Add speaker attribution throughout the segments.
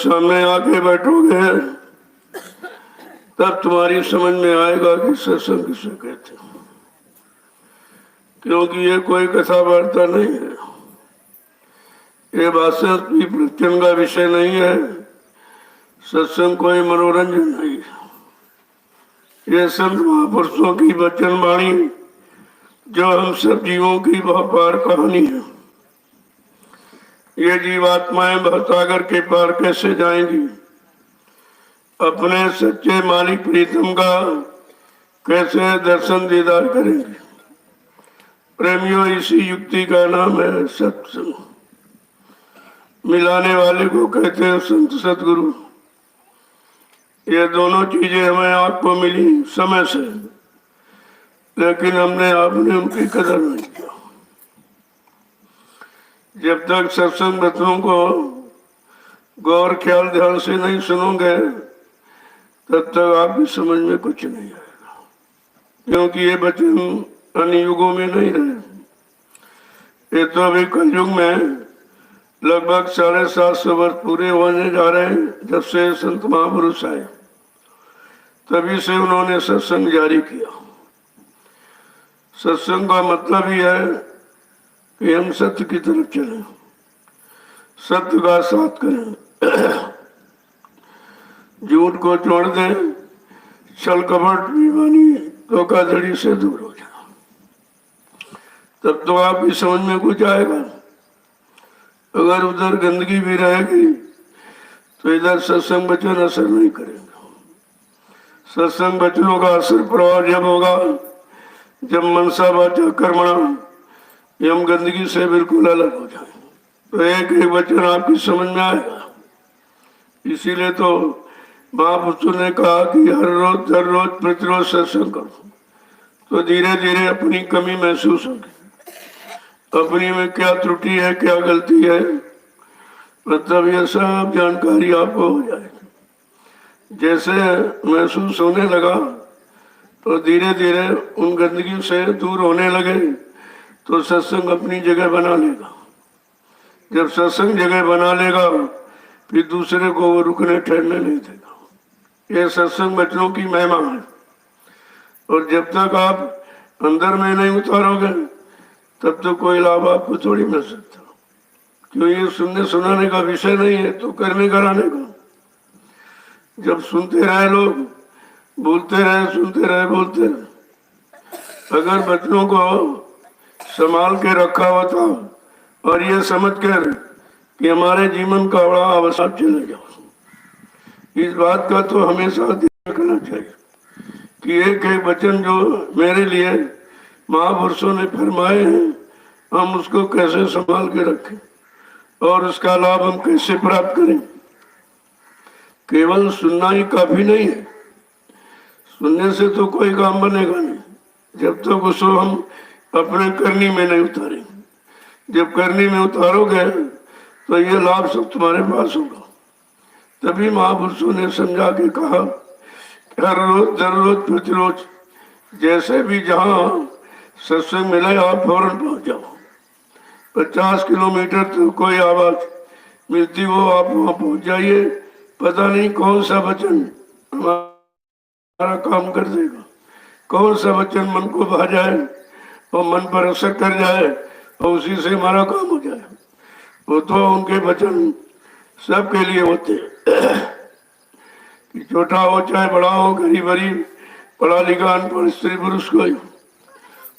Speaker 1: सामने आके बैठोगे तब तुम्हारी समझ में आएगा कि सत्संग किसे कहते हैं। क्योंकि ये कोई कथा वार्ता नहीं है, ये भाषण की प्रवचन का विषय नहीं है, सत्संग कोई मनोरंजन नहीं है। ये संत महापुरुषों की वचन वाणी जो हम सब जीवों की बहुपार कहानी है। ये जीवात्माएं भवसागर के पार कैसे जाएंगी, अपने सच्चे मालिक प्रीतम का कैसे दर्शन दीदार करेंगे। प्रेमियों, इसी युक्ति का नाम है सत्संग। मिलाने वाले को कहते हैं संत सतगुरु। ये दोनों चीजें हमें आपको मिली समय से, लेकिन आपने उनकी कदर नहीं किया। जब तक सत्संग वचनों को गौर ख्याल ध्यान से नहीं सुनोगे तब तक आपकी समझ में कुछ नहीं आएगा। क्योंकि ये वचन अन्य युगों में नहीं रहे। ये तो अभी कलयुग में लगभग 750 वर्ष पूरे होने जा रहे हैं जब से संत महापुरुष आए, तभी से उन्होंने सत्संग जारी किया। सत्संग का मतलब ही है कि हम सत्य की तरफ चलें, सत्य का साथ करें, झूठ को छोड़ दें, छल कपट बेईमानी धोखाधड़ी से दूर हो जाए। तब तो आपकी समझ में कुछ आएगा। अगर उधर गंदगी भी रहेगी तो इधर सत्संग वचन असर नहीं करेगा। सत्संग वचनों का असर प्रभाव जब होगा जब मनसा वाचा कर्मणा हम गंदगी से बिल्कुल अलग हो जाए, तो एक एक वचन आपकी समझ में आएगा। इसीलिए तो महापुरुषों ने कहा कि हर रोज प्रतिरोज सत्संग करो, तो धीरे धीरे अपनी कमी महसूस होगी, अपनी में क्या त्रुटि है, क्या गलती है, मतलब ये सब जानकारी आपको हो जाएगी। जैसे महसूस होने लगा तो धीरे धीरे उन गंदगी से दूर होने लगे तो सत्संग अपनी जगह बना लेगा। जब सत्संग जगह बना लेगा फिर दूसरे को वो रुकने ठहरने नहीं देगा। ये सत्संग वचनों की महिमा है। और जब तक आप अंदर में नहीं उतारोगे तब तो कोई लाभ आपको थोड़ी मिल सकता। क्यों, ये सुनने सुनाने का विषय नहीं है, तो करने कराने का। जब सुनते रहे लोग, बोलते रहे, सुनते रहे, बोलते रहे। अगर बच्चों को संभाल के रखा होता और ये समझ कर कि हमारे जीवन का बड़ा अवसर चले जाओ, इस बात का तो हमेशा ध्यान रखना चाहिए कि एक एक वचन जो मेरे लिए महापुरुषों ने फरमाए हैं हम उसको कैसे संभाल के रखें और उसका लाभ हम कैसे प्राप्त करें। केवल सुनना ही काफी नहीं है, सुनने से तो कोई काम बनेगा नहीं जब तक उसको हम अपने करनी में नहीं उतारेंगे। जब करनी में उतारोगे तो ये लाभ सब तुम्हारे पास होगा। तभी महापुरुषों ने समझा के कहा हर रोज दररोज प्रतिरोज जैसे भी जहाँ सत्संग मिले आप फौरन पहुंच जाओ। 50 किलोमीटर तो कोई आवाज मिलती हो आप वहां पहुंच जाइए। पता नहीं कौन सा वचन हमारा काम कर देगा, कौन सा वचन मन को भा जाए और मन पर असर कर जाए और उसी से हमारा काम हो जाए। वो तो उनके वचन सबके लिए होते कि छोटा हो चाहे बड़ा हो, गरीब गरीब, पढ़ा लिखा अनपढ़, स्त्री पुरुष कोई,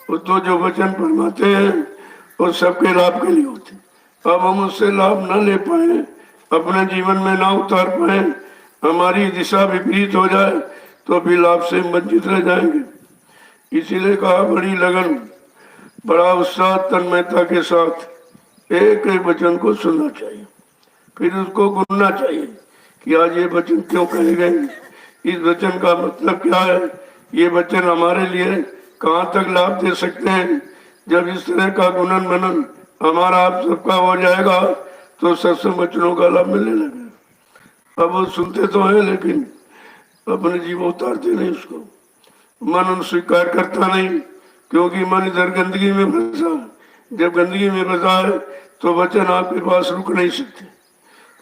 Speaker 1: वो तो जो वचन फरमाते हैं वो सबके लाभ के लिए होते। अब हम उससे लाभ न ले पाए, अपने जीवन में ना उतार पाए, हमारी दिशा विपरीत हो जाए तो भी लाभ से वंचित रह जाएंगे। इसीलिए कहा बड़ी लगन, बड़ा उत्साह, तन्मयता के साथ एक एक वचन को सुनना चाहिए, फिर उसको गुनना चाहिए कि आज ये वचन क्यों कहे गए, इस वचन का मतलब क्या है, ये वचन हमारे लिए कहाँ तक लाभ दे सकते हैं। जब इस तरह का गुणन मनन हमारा आप सबका हो जाएगा तो सत्संग वचनों का लाभ मिलने लगेगा। अब वो सुनते तो हैं लेकिन अपने जीवन उतारते नहीं, उसको मन उन स्वीकार करता नहीं, क्योंकि मन इधर गंदगी में फंसा। जब गंदगी में फंसा है तो वचन आपके पास रुक नहीं सकते।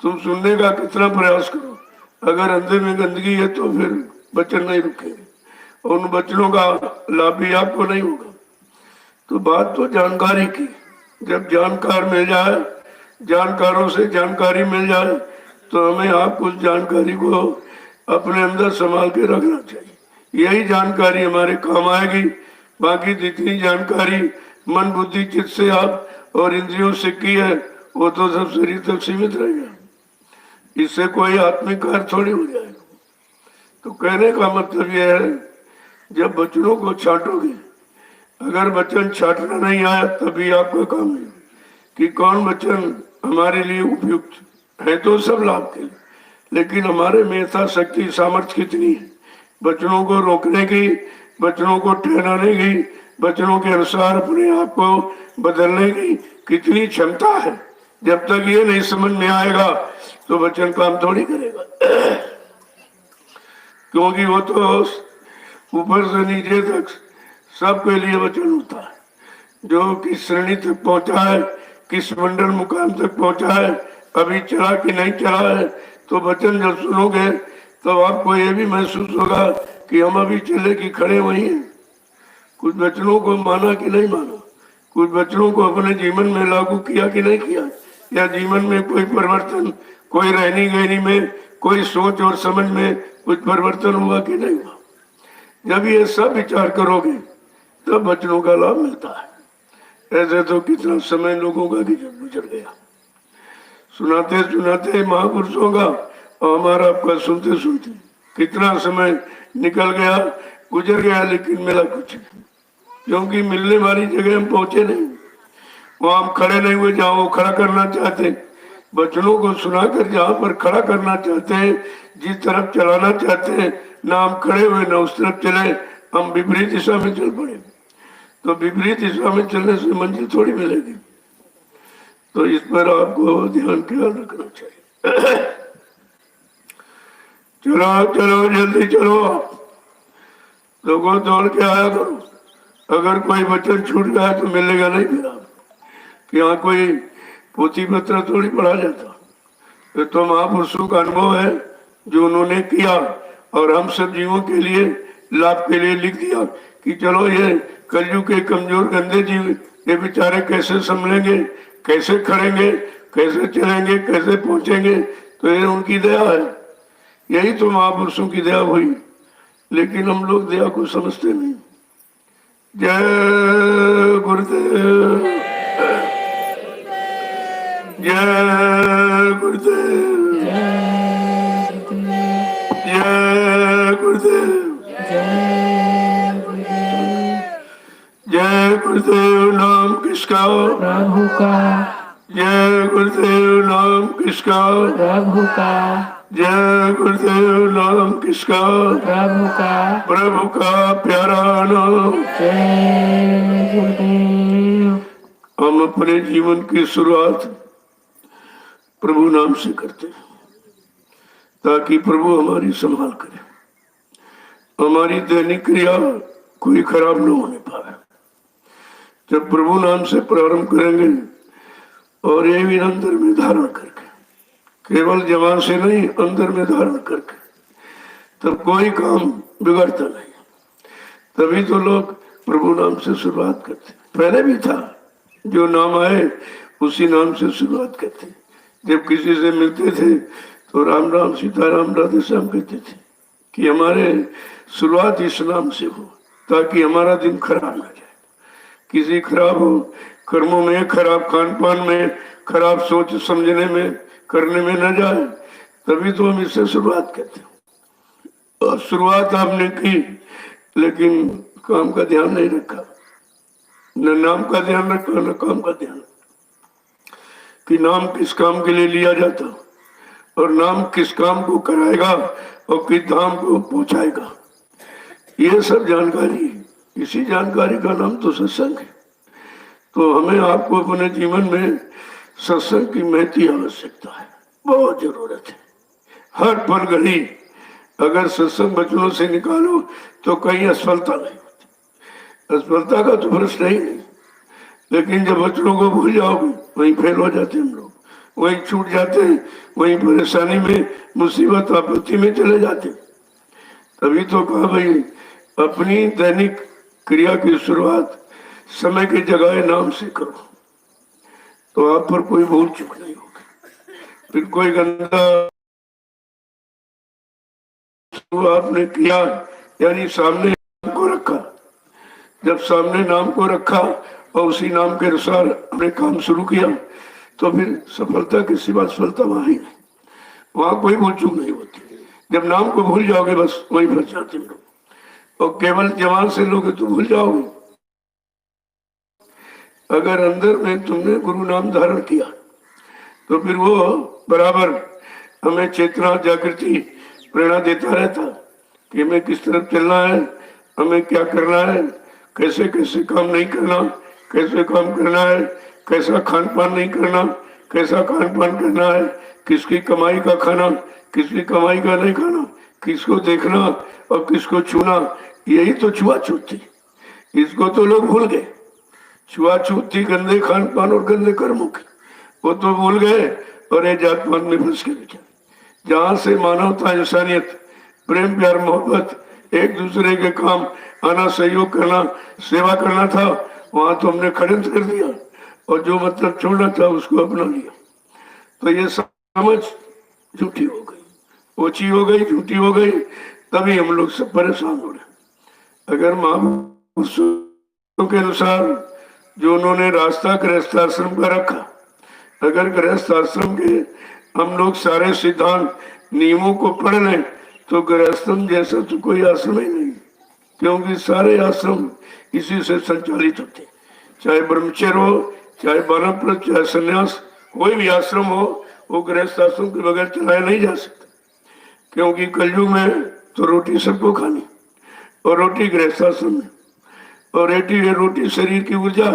Speaker 1: तुम सुनने का कितना प्रयास करो, अगर अंदर में गंदगी है तो फिर वचन नहीं रुकेंगे और उन वचनों का लाभ भी आपको नहीं होगा। तो बात तो जानकारी की, जब जानकार मिल जाए, जानकारों से जानकारी मिल जाए तो हमें आप उस जानकारी को अपने अंदर संभाल के रखना चाहिए। यही जानकारी हमारे काम आएगी। बाकी जितनी जानकारी मन बुद्धि चित्त से आप और इंद्रियों से की है वो तो सब शरीर तक सीमित रहेगा, इससे कोई आत्मिक कार्य थोड़ी हो जाएगा। तो कहने का मतलब यह है, जब वचनों को छांटोगे, अगर वचन छांटना नहीं आया तभी आपका काम नहीं कि कौन वचन हमारे लिए उपयुक्त है। तो सब लाभ के लिए, लेकिन हमारे में यथाशक्ति सामर्थ्य कितनी है वचनों को रोकने की, वचनों को ठहराने की, वचनों के अनुसार अपने आप को बदलने की कितनी क्षमता है। जब तक ये नहीं समझ में आएगा तो वचन काम थोड़ी करेगा क्योंकि वो तो ऊपर से नीचे तक सबके लिए वचन होता है। जो किस श्रेणी तक पहुंचा है, किस मंडल मुकाम तक पहुंचा है, अभी चला कि नहीं चला है, तो वचन जब सुनोगे तो आपको ये भी महसूस होगा कि हम अभी चले कि खड़े वहीं हैं। कुछ वचनों को माना कि नहीं माना, कुछ वचनों को अपने जीवन में लागू किया कि नहीं किया, या जीवन में कोई परिवर्तन, कोई रहनी गहनी में, कोई सोच और समझ में कुछ परिवर्तन हुआ कि नहीं हुआ। जब ये सब विचार करोगे तब वचनों का लाभ मिलता है। ऐसे तो कितना समय लोगों का गुजर गया सुनाते सुनाते महापुरुषों का, और हमारा आपका सुनते सुनते कितना समय निकल गया, गुजर गया, लेकिन मिला कुछ नहीं। क्योंकि मिलने वाली जगह हम पहुंचे नहीं, वहां हम खड़े नहीं हुए जहां वो खड़ा करना चाहते। वचनों को सुनाकर जहां पर खड़ा करना चाहते हैं, जिस तरफ चलाना चाहते हैं, ना हम खड़े हुए ना उस तरफ चले, हम विपरीत दिशा में चल पड़े। तो विपरीत दिशा में चलने से मंजिल थोड़ी मिलेगी। तो इस पर आपको ध्यान ख्याल रखना चाहिए। चलो चलो जल्दी चलो, लोगों दौड़ के आया करो। अगर कोई वचन छूट गया तो मिलेगा नहीं फिर आप, कि यहाँ कोई पोथी पत्र थोड़ी पढ़ा जाता। ये तो महापुरुषों का अनुभव है जो उन्होंने किया और हम सब जीवों के लिए लाभ के लिए लिख दिया कि चलो ये कलयुग के कमजोर गंदे जीव ये बेचारे कैसे संभलेंगे, कैसे खड़ेंगे, कैसे चलेंगे, कैसे पहुंचेंगे। तो ये उनकी दया है, यही तो महापुरुषों की दया हुई। लेकिन हम लोग दया को समझते नहीं। जय गुरुदेव, जय गुरुदेव, जय गुरुदेव, जय गुरुदेव। नाम किसका?
Speaker 2: प्रभु का।
Speaker 1: जय गुरुदेव। नाम किसका?
Speaker 2: प्रभु का।
Speaker 1: जय गुरुदेव। नाम किसका?
Speaker 2: प्रभु का।
Speaker 1: प्रभु का प्यारा नाम।
Speaker 2: जय गुरुदेव।
Speaker 1: हम अपने जीवन की शुरुआत प्रभु नाम से करते हैं ताकि प्रभु हमारी संभाल करे, हमारी दैनिक क्रिया कोई खराब न होने पाए। जब प्रभु नाम से प्रारंभ करेंगे और ये भी अंदर में धारण करके, केवल जवान से नहीं अंदर में धारण करके, तब कोई काम बिगड़ता नहीं। तभी तो लोग प्रभु नाम से शुरुआत करते। पहले भी था, जो नाम आए उसी नाम से शुरुआत करते। जब किसी से मिलते थे तो राम राम सीताराम राधे श्याम कहते थे कि हमारे शुरुआत इस नाम से हो ताकि हमारा दिन खराब ना जाए। किसी खराब हो कर्मों में, खराब खान पान में, खराब सोच समझने में, करने में न जाए, तभी तो हम इससे शुरुआत करते हैं। और शुरुआत आपने की लेकिन काम का ध्यान नहीं रखा, न नाम का ध्यान रखा न काम का ध्यान, कि नाम किस काम के लिए लिया जाता और नाम किस काम को कराएगा और किस धाम को पहुंचाएगा। ये सब जानकारी, इसी जानकारी का नाम तो सत्संग है। तो हमें आपको अपने जीवन में सत्संग की महती आवश्यकता है, बहुत जरूरत है। हर पल घड़ी अगर सत्संग वचनों से निकालो तो कहीं असफलता नहीं होती। असफलता का तो प्रश्न ही नहीं, लेकिन जब वचनों को भूल जाओगे वहीं फेल हो जाते हम लोग। वहीं छूट जाते, वहीं परेशानी में, मुसीबत आपत्ति में चले जाते। तभी तो कहा भाई अपनी दैनिक क्रिया की शुरुआत समय की जगह नाम से करो, तो आप पर कोई भूल चूक नहीं होगी। फिर कोई गंदा तो आपने किया, यानी सामने नाम को रखा, जब सामने नाम को रखा और उसी नाम के अनुसार हमने काम शुरू किया, तो फिर सफलता के सिवा सफलता वहां ही नहीं, वहां कोई भूल चूक नहीं होती। जब नाम को भूल जाओगे बस वहीं फंस जाते हैं लोग, और केवल जवान से लोग तो भूल जाओगे। अगर अंदर में तुमने गुरु नाम धारण किया तो फिर वो बराबर हमें चेतना जागृति प्रेरणा देता रहता कि हमें किस तरफ चलना है, हमें क्या करना है, कैसे कैसे काम नहीं करना, कैसे काम करना है, कैसा खान पान नहीं करना, कैसा खान पान करना है, किसकी कमाई का खाना, किसकी कमाई का नहीं खाना, किसको देखना और किसको छूना, यही तो छुआछूत थी। इसको तो लोग भूल गए। छुआछूत थी गंदे खान पान और गंदे कर्मों की, वो तो भूल गए और ये जात पात में फंस के बेचारे। जहां से मानवता, इंसानियत, प्रेम प्यार मोहब्बत, एक दूसरे के काम आना, सहयोग करना, सेवा करना था, वहां तो हमने खड़ंत कर दिया और जो मतलब छोड़ना था उसको अपना लिया। तो ये समझ झूठी हो गई, ओछी हो गई, झूठी हो गई, तभी हम लोग सब परेशान हो रहे। अगर महापुरुषों के अनुसार जो उन्होंने रास्ता गृहस्थाश्रम का रखा, अगर गृहस्थ आश्रम के हम लोग सारे सिद्धांत नियमों को पढ़ लें तो गृहस्थम जैसा तो कोई आश्रम ही नहीं, क्योंकि सारे आश्रम इसी से संचालित होते, चाहे ब्रह्मचर्य हो, चाहे वानप्रस्थ, चाहे संन्यास, कोई भी आश्रम हो, वो गृहस्थ आश्रम के बगैर चलाया नहीं जा सकता। क्योंकि कलयुग में तो रोटी सबको खानी, और रोटी गृहस्थ आश्रम में, और रोटी शरीर की ऊर्जा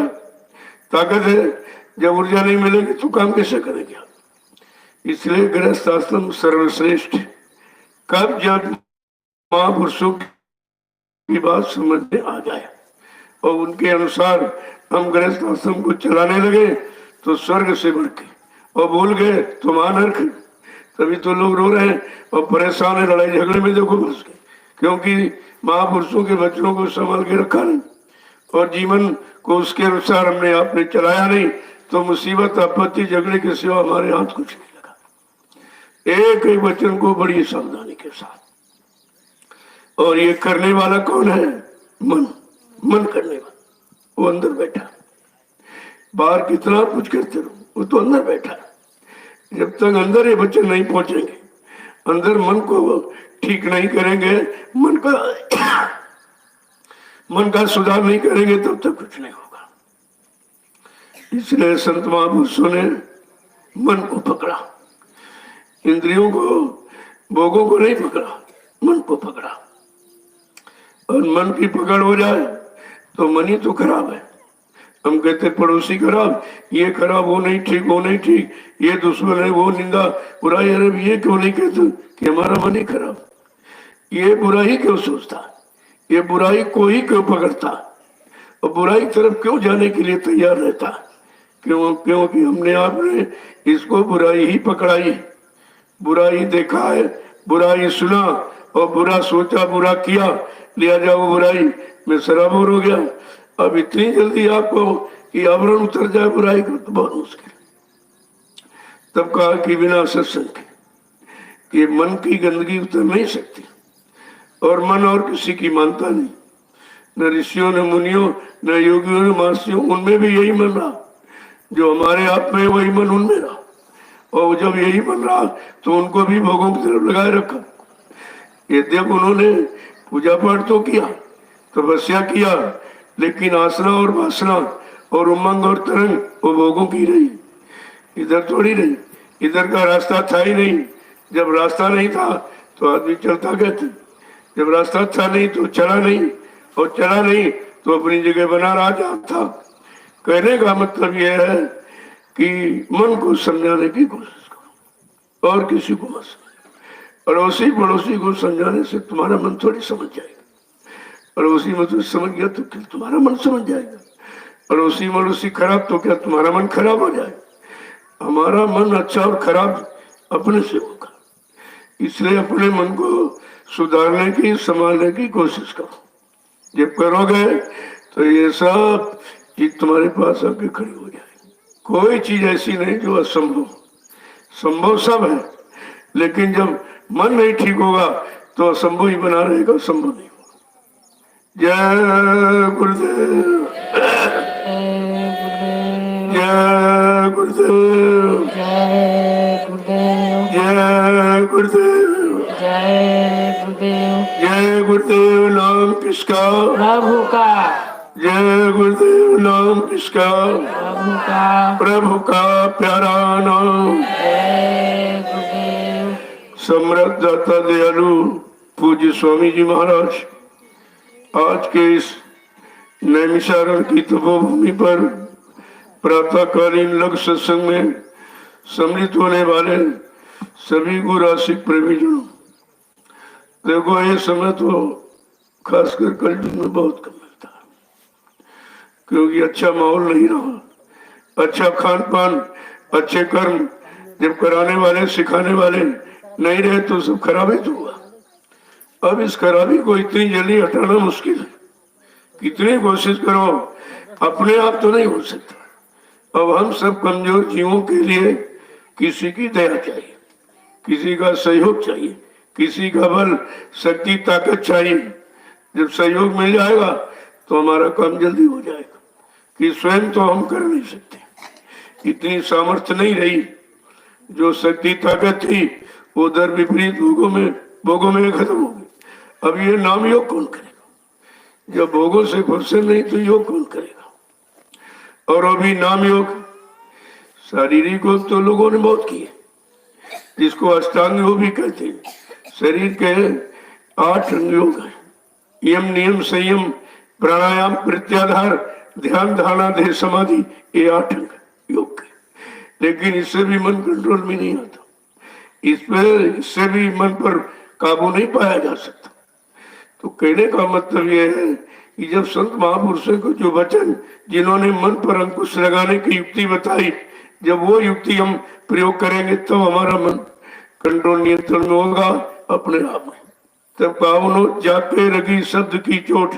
Speaker 1: ताकत है। जब ऊर्जा नहीं मिलेगी तो काम कैसे करेंगे? इसलिए गृहस्थ आश्रम सर्वश्रेष्ठ। कब जब महापुरुषों की बात समझ में आ जाए और उनके अनुसार हम गृहस्थ आश्रम को चलाने लगे तो स्वर्ग से बढ़ के, और भूल गए तो महानरक। तभी तो लोग रो रहे हैं और परेशान है, लड़ाई झगड़े में देखो फंस गए, क्योंकि महापुरुषों के बच्चों को संभाल के रखा नहीं और जीवन को उसके अनुसार हमने आपने चलाया नहीं, तो मुसीबत आपत्ति झगड़े के सिवा हमारे हाथ कुछ नहीं लगा। एक एक वचन को बड़ी सावधानी के साथ, और ये करने वाला कौन है? मन। मन करने वाला वो अंदर बैठा, बाहर कितना कुछ करते रहो, वो तो अंदर बैठा। जब तक अंदर ये वचन नहीं पहुंचेंगे, अंदर मन को ठीक नहीं करेंगे, मन का सुधार नहीं करेंगे, तब तक कुछ नहीं होगा। इसलिए संत महापुरुषों ने मन को पकड़ा, इंद्रियों को, भोगों को नहीं पकड़ा, मन को पकड़ा। और मन की पकड़ हो जाए तो मन ही तो खराब है। हम कहते पड़ोसी खराब, ये खराब, वो नहीं ठीक, वो नहीं ठीक, ये दुश्मन है, वो निंदा बुराई। अरे ये क्यों नहीं कहते कि हमारा मन ही खराब? ये बुराई क्यों सोचता, ये बुराई को ही क्यों पकड़ता, और बुराई तरफ क्यों जाने के लिए तैयार रहता? क्योंकि हमने आपने इसको बुराई ही पकड़ाई, बुराई देखा है, बुराई सुना और बुरा सोचा, बुरा किया, लिया जाओ बुराई में सराबोर हो गया। अब इतनी जल्दी आपको कि आवरण उतर जाए बुराई का तो बहुत मुश्किल। तब कहा कि बिना सत्संग के ये मन की गंदगी उतर नहीं सकती, और मन और किसी की मानता नहीं, न ऋषियों, न मुनियों, न योगियों, न महर्षियों, उनमें भी यही मन रहा। जो हमारे आप में वही मन उनमें रहा, और जब यही मन रहा तो उनको भी भोगों की तरफ लगाए रखा। यद्यप उन्होंने पूजा पाठ तो किया, तपस्या किया, लेकिन आसना और वासना और उमंग और तरंग वो भोगों की रही, इधर थोड़ी रही। इधर का रास्ता था ही नहीं। जब रास्ता नहीं था तो आदमी चलता कहते, जब रास्ता था नहीं तो चला नहीं, और चला नहीं तो अपनी जगह बना रहा था। कहने का मतलब यह है कि मन को समझाने की कोशिश करो और किसी को मत समझो। अड़ोसी पड़ोसी को समझाने से तुम्हारा मन थोड़ी समझ जाएगा। अड़ोसी मतलब समझ गया तो क्या तुम्हारा मन समझ जाएगा? अड़ोसी मड़ोसी खराब तो क्या तुम्हारा मन खराब हो जाएगा? हमारा मन अच्छा और खराब अपने से होगा, इसलिए अपने मन को सुधारने की, संभालने की कोशिश करो। जब करोगे तो ये सब चीज तुम्हारे पास आके खड़ी हो जाएगी। कोई चीज ऐसी नहीं जो असंभव, संभव सब है, लेकिन जब मन नहीं ठीक होगा तो असंभव ही बना रहेगा, संभव नहीं होगा। जय गुरुदेव, जय गुरुदेव,
Speaker 2: जय गुरुदेव,
Speaker 1: जय गुरुदेव,
Speaker 2: जय गुरुदेव।
Speaker 1: जय गुरुदेव। नाम किसका?
Speaker 2: प्रभु का,
Speaker 1: जय गुरुदेव। नाम किसका?
Speaker 2: प्रभु का,
Speaker 1: प्रभु का प्यारा नाम।
Speaker 2: जय गुरुदेव।
Speaker 1: समृद्ध दाता दयालु पूज्य स्वामी जी महाराज आज के इस नैमिषारण की तपोभूमि पर प्रातःकालीन लघु सत्संग में सम्मिलित होने वाले सभी गुरासिक प्रेमीजनों, देखो ये समय तो खासकर कलयुग में बहुत कम मिलता है, क्योंकि अच्छा माहौल नहीं रहा, अच्छा खान पान, अच्छे कर्म जब कराने वाले, सिखाने वाले नहीं रहे तो सब खराबी तो हुआ। अब इस खराबी को इतनी जल्दी हटाना मुश्किल है, कितनी कोशिश करो अपने आप तो नहीं हो सकता। अब हम सब कमजोर जीवों के लिए किसी की दया चाहिए, किसी का सहयोग चाहिए, किसी का बल, शक्ति, ताकत चाहिए। जब सहयोग मिल जाएगा तो हमारा काम जल्दी हो जाएगा, कि स्वयं तो हम कर नहीं सकते, इतनी सामर्थ्य नहीं रही। जो शक्ति ताकत थी वो उधर विपरीत भोगों में खत्म हो गई। अब ये नाम योग कौन करेगा? जब भोगों से फुर्सत नहीं तो योग कौन करेगा? और अभी नाम योग, शारीरिक योग तो लोगों ने बहुत किए, जिसको अष्टांग योग भी कहते हैं। शरीर के 8 अंग योग है, यम, नियम, संयम, प्राणायाम, प्रत्याहार, ध्यान, धारणा, देह समाधि, ये 8 अंग योग के। लेकिन इससे भी मन कंट्रोल में नहीं आता, इससे भी मन पर काबू नहीं पाया जा सकता। तो कहने का मतलब यह है कि जब संत महापुरुषों को जो वचन, जिन्होंने मन पर अंकुश लगाने की युक्ति बताई, जब वो युक्ति हम प्रयोग करेंगे तब हमारा मन कंट्रोल, नियंत्रण में होगा अपने आप में। तब कावनो जाके रगी शब्द की चोट,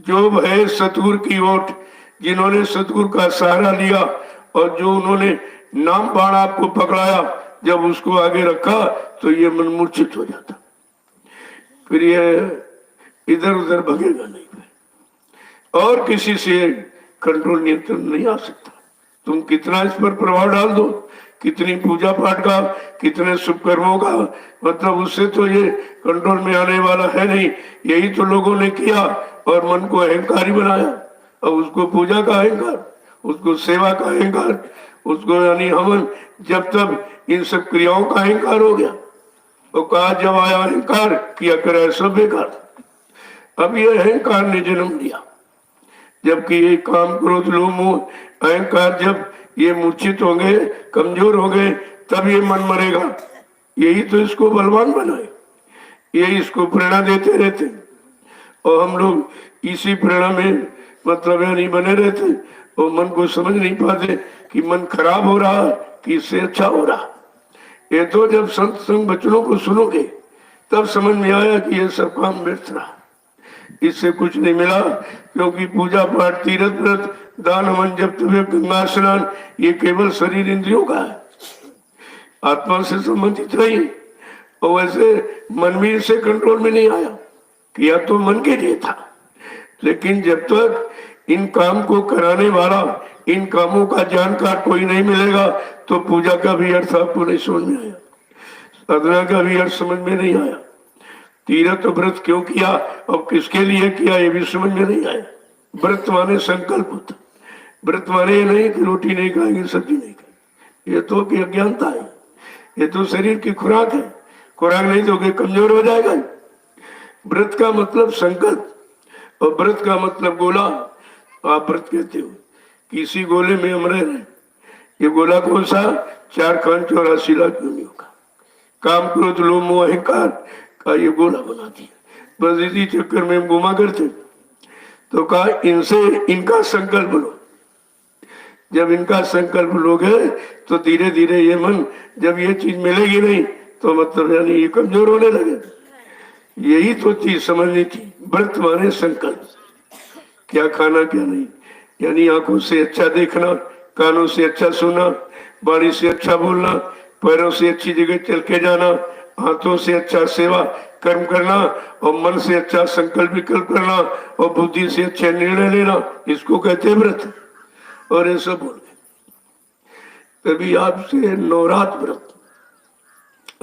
Speaker 1: जो है सतगुरु की ओट। जिन्होंने सतगुरु का सहारा लिया और जो उन्होंने नाम बाण आपको पकड़ाया, जब उसको आगे रखा तो ये मन मूर्छित हो जाता, फिर ये इधर उधर भगेगा नहीं, और किसी से कंट्रोल, नियंत्रण नहीं आ सकता। तुम कितना इस पर प्रभाव डाल दो, कितनी पूजा पाठ का, कितने शुभ कर्मों का, मतलब उससे तो ये कंट्रोल में आने वाला है नहीं। यही तो लोगों ने किया और मन को अहंकारी बनाया। अब उसको पूजा का अहंकार, उसको सेवा का अहंकार, उसको यानी हवन, जब तब इन सब क्रियाओं का अहंकार हो गया। तो कहा जब आया अहंकार, किया करे सब बेकार। अब ये अहंकार ने जन्म लिया, जबकि ये काम, क्रोध, लोभ, मोह, अहंकार जब ये मूर्छित होंगे, कमजोर होंगे, तब ये मन मरेगा। यही तो इसको बलवान बनाए, यही इसको प्रेरणा देते रहते, और हम लोग इसी प्रेरणा में मतलब नहीं बने रहते, और मन को समझ नहीं पाते कि मन खराब हो रहा कि इससे अच्छा हो रहा। ये तो जब संत संग वचनों को सुनोगे तब समझ में आया कि ये सब काम व्यर्थ रहा, इससे कुछ नहीं मिला। क्योंकि पूजा पाठ, तीर्थ व्रत, दान, हवन, जप, तप, गंगा स्नान, ये केवल शरीर इंद्रियों का है, आत्मा से संबंधित नहीं। और वैसे मन भी इससे कंट्रोल में नहीं आया, किया तो मन के लिए था। लेकिन जब तक इन काम को कराने वाला, इन कामों का जानकार कोई नहीं मिलेगा, तो पूजा का भी अर्थ आपको नहीं समझ में आया, साधना का भी अर्थ समझ में नहीं आया, तीर्थ व्रत क्यों किया और किसके लिए किया ये भी समझ में नहीं आया। व्रत माने संकल्प होता, व्रत माने ये नहीं कि रोटी नहीं खाएंगे, सब्जी नहीं खाएंगे, ये तो कि अज्ञानता है, ये तो शरीर की खुराक है, खुराक नहीं दोगे कमजोर हो जाएगा। व्रत का मतलब संकल्प, और व्रत का मतलब गोला। आप व्रत कहते हो, किसी गोले में हम रह रहे, ये गोला कौन सा? 4 खान 84 लाख योनियों का, काम, क्रोध, लोभ, मोह, अहंकार का ये गोला बना दिया। बस इसी चक्कर में हम घुमा करते, तो कहा इनसे, इनका संकल्प लो। जब इनका संकल्प लोगे तो धीरे धीरे ये मन, जब ये चीज मिलेगी नहीं तो मतलब यानी ये कमजोर होने लगे। यही तो चीज समझनी थी। व्रत माने संकल्प, क्या खाना क्या नहीं, यानी आंखों से अच्छा देखना, कानों से अच्छा सुनना, वाणी से अच्छा बोलना, पैरों से अच्छी जगह चल के जाना, हाथों से अच्छा सेवा कर्म करना, और मन से अच्छा संकल्प विकल्प करना, और बुद्धि से अच्छे निर्णय लेना, इसको कहते हैं व्रत। और ये सब बोल गए। तभी आपसे नवरात व्रत,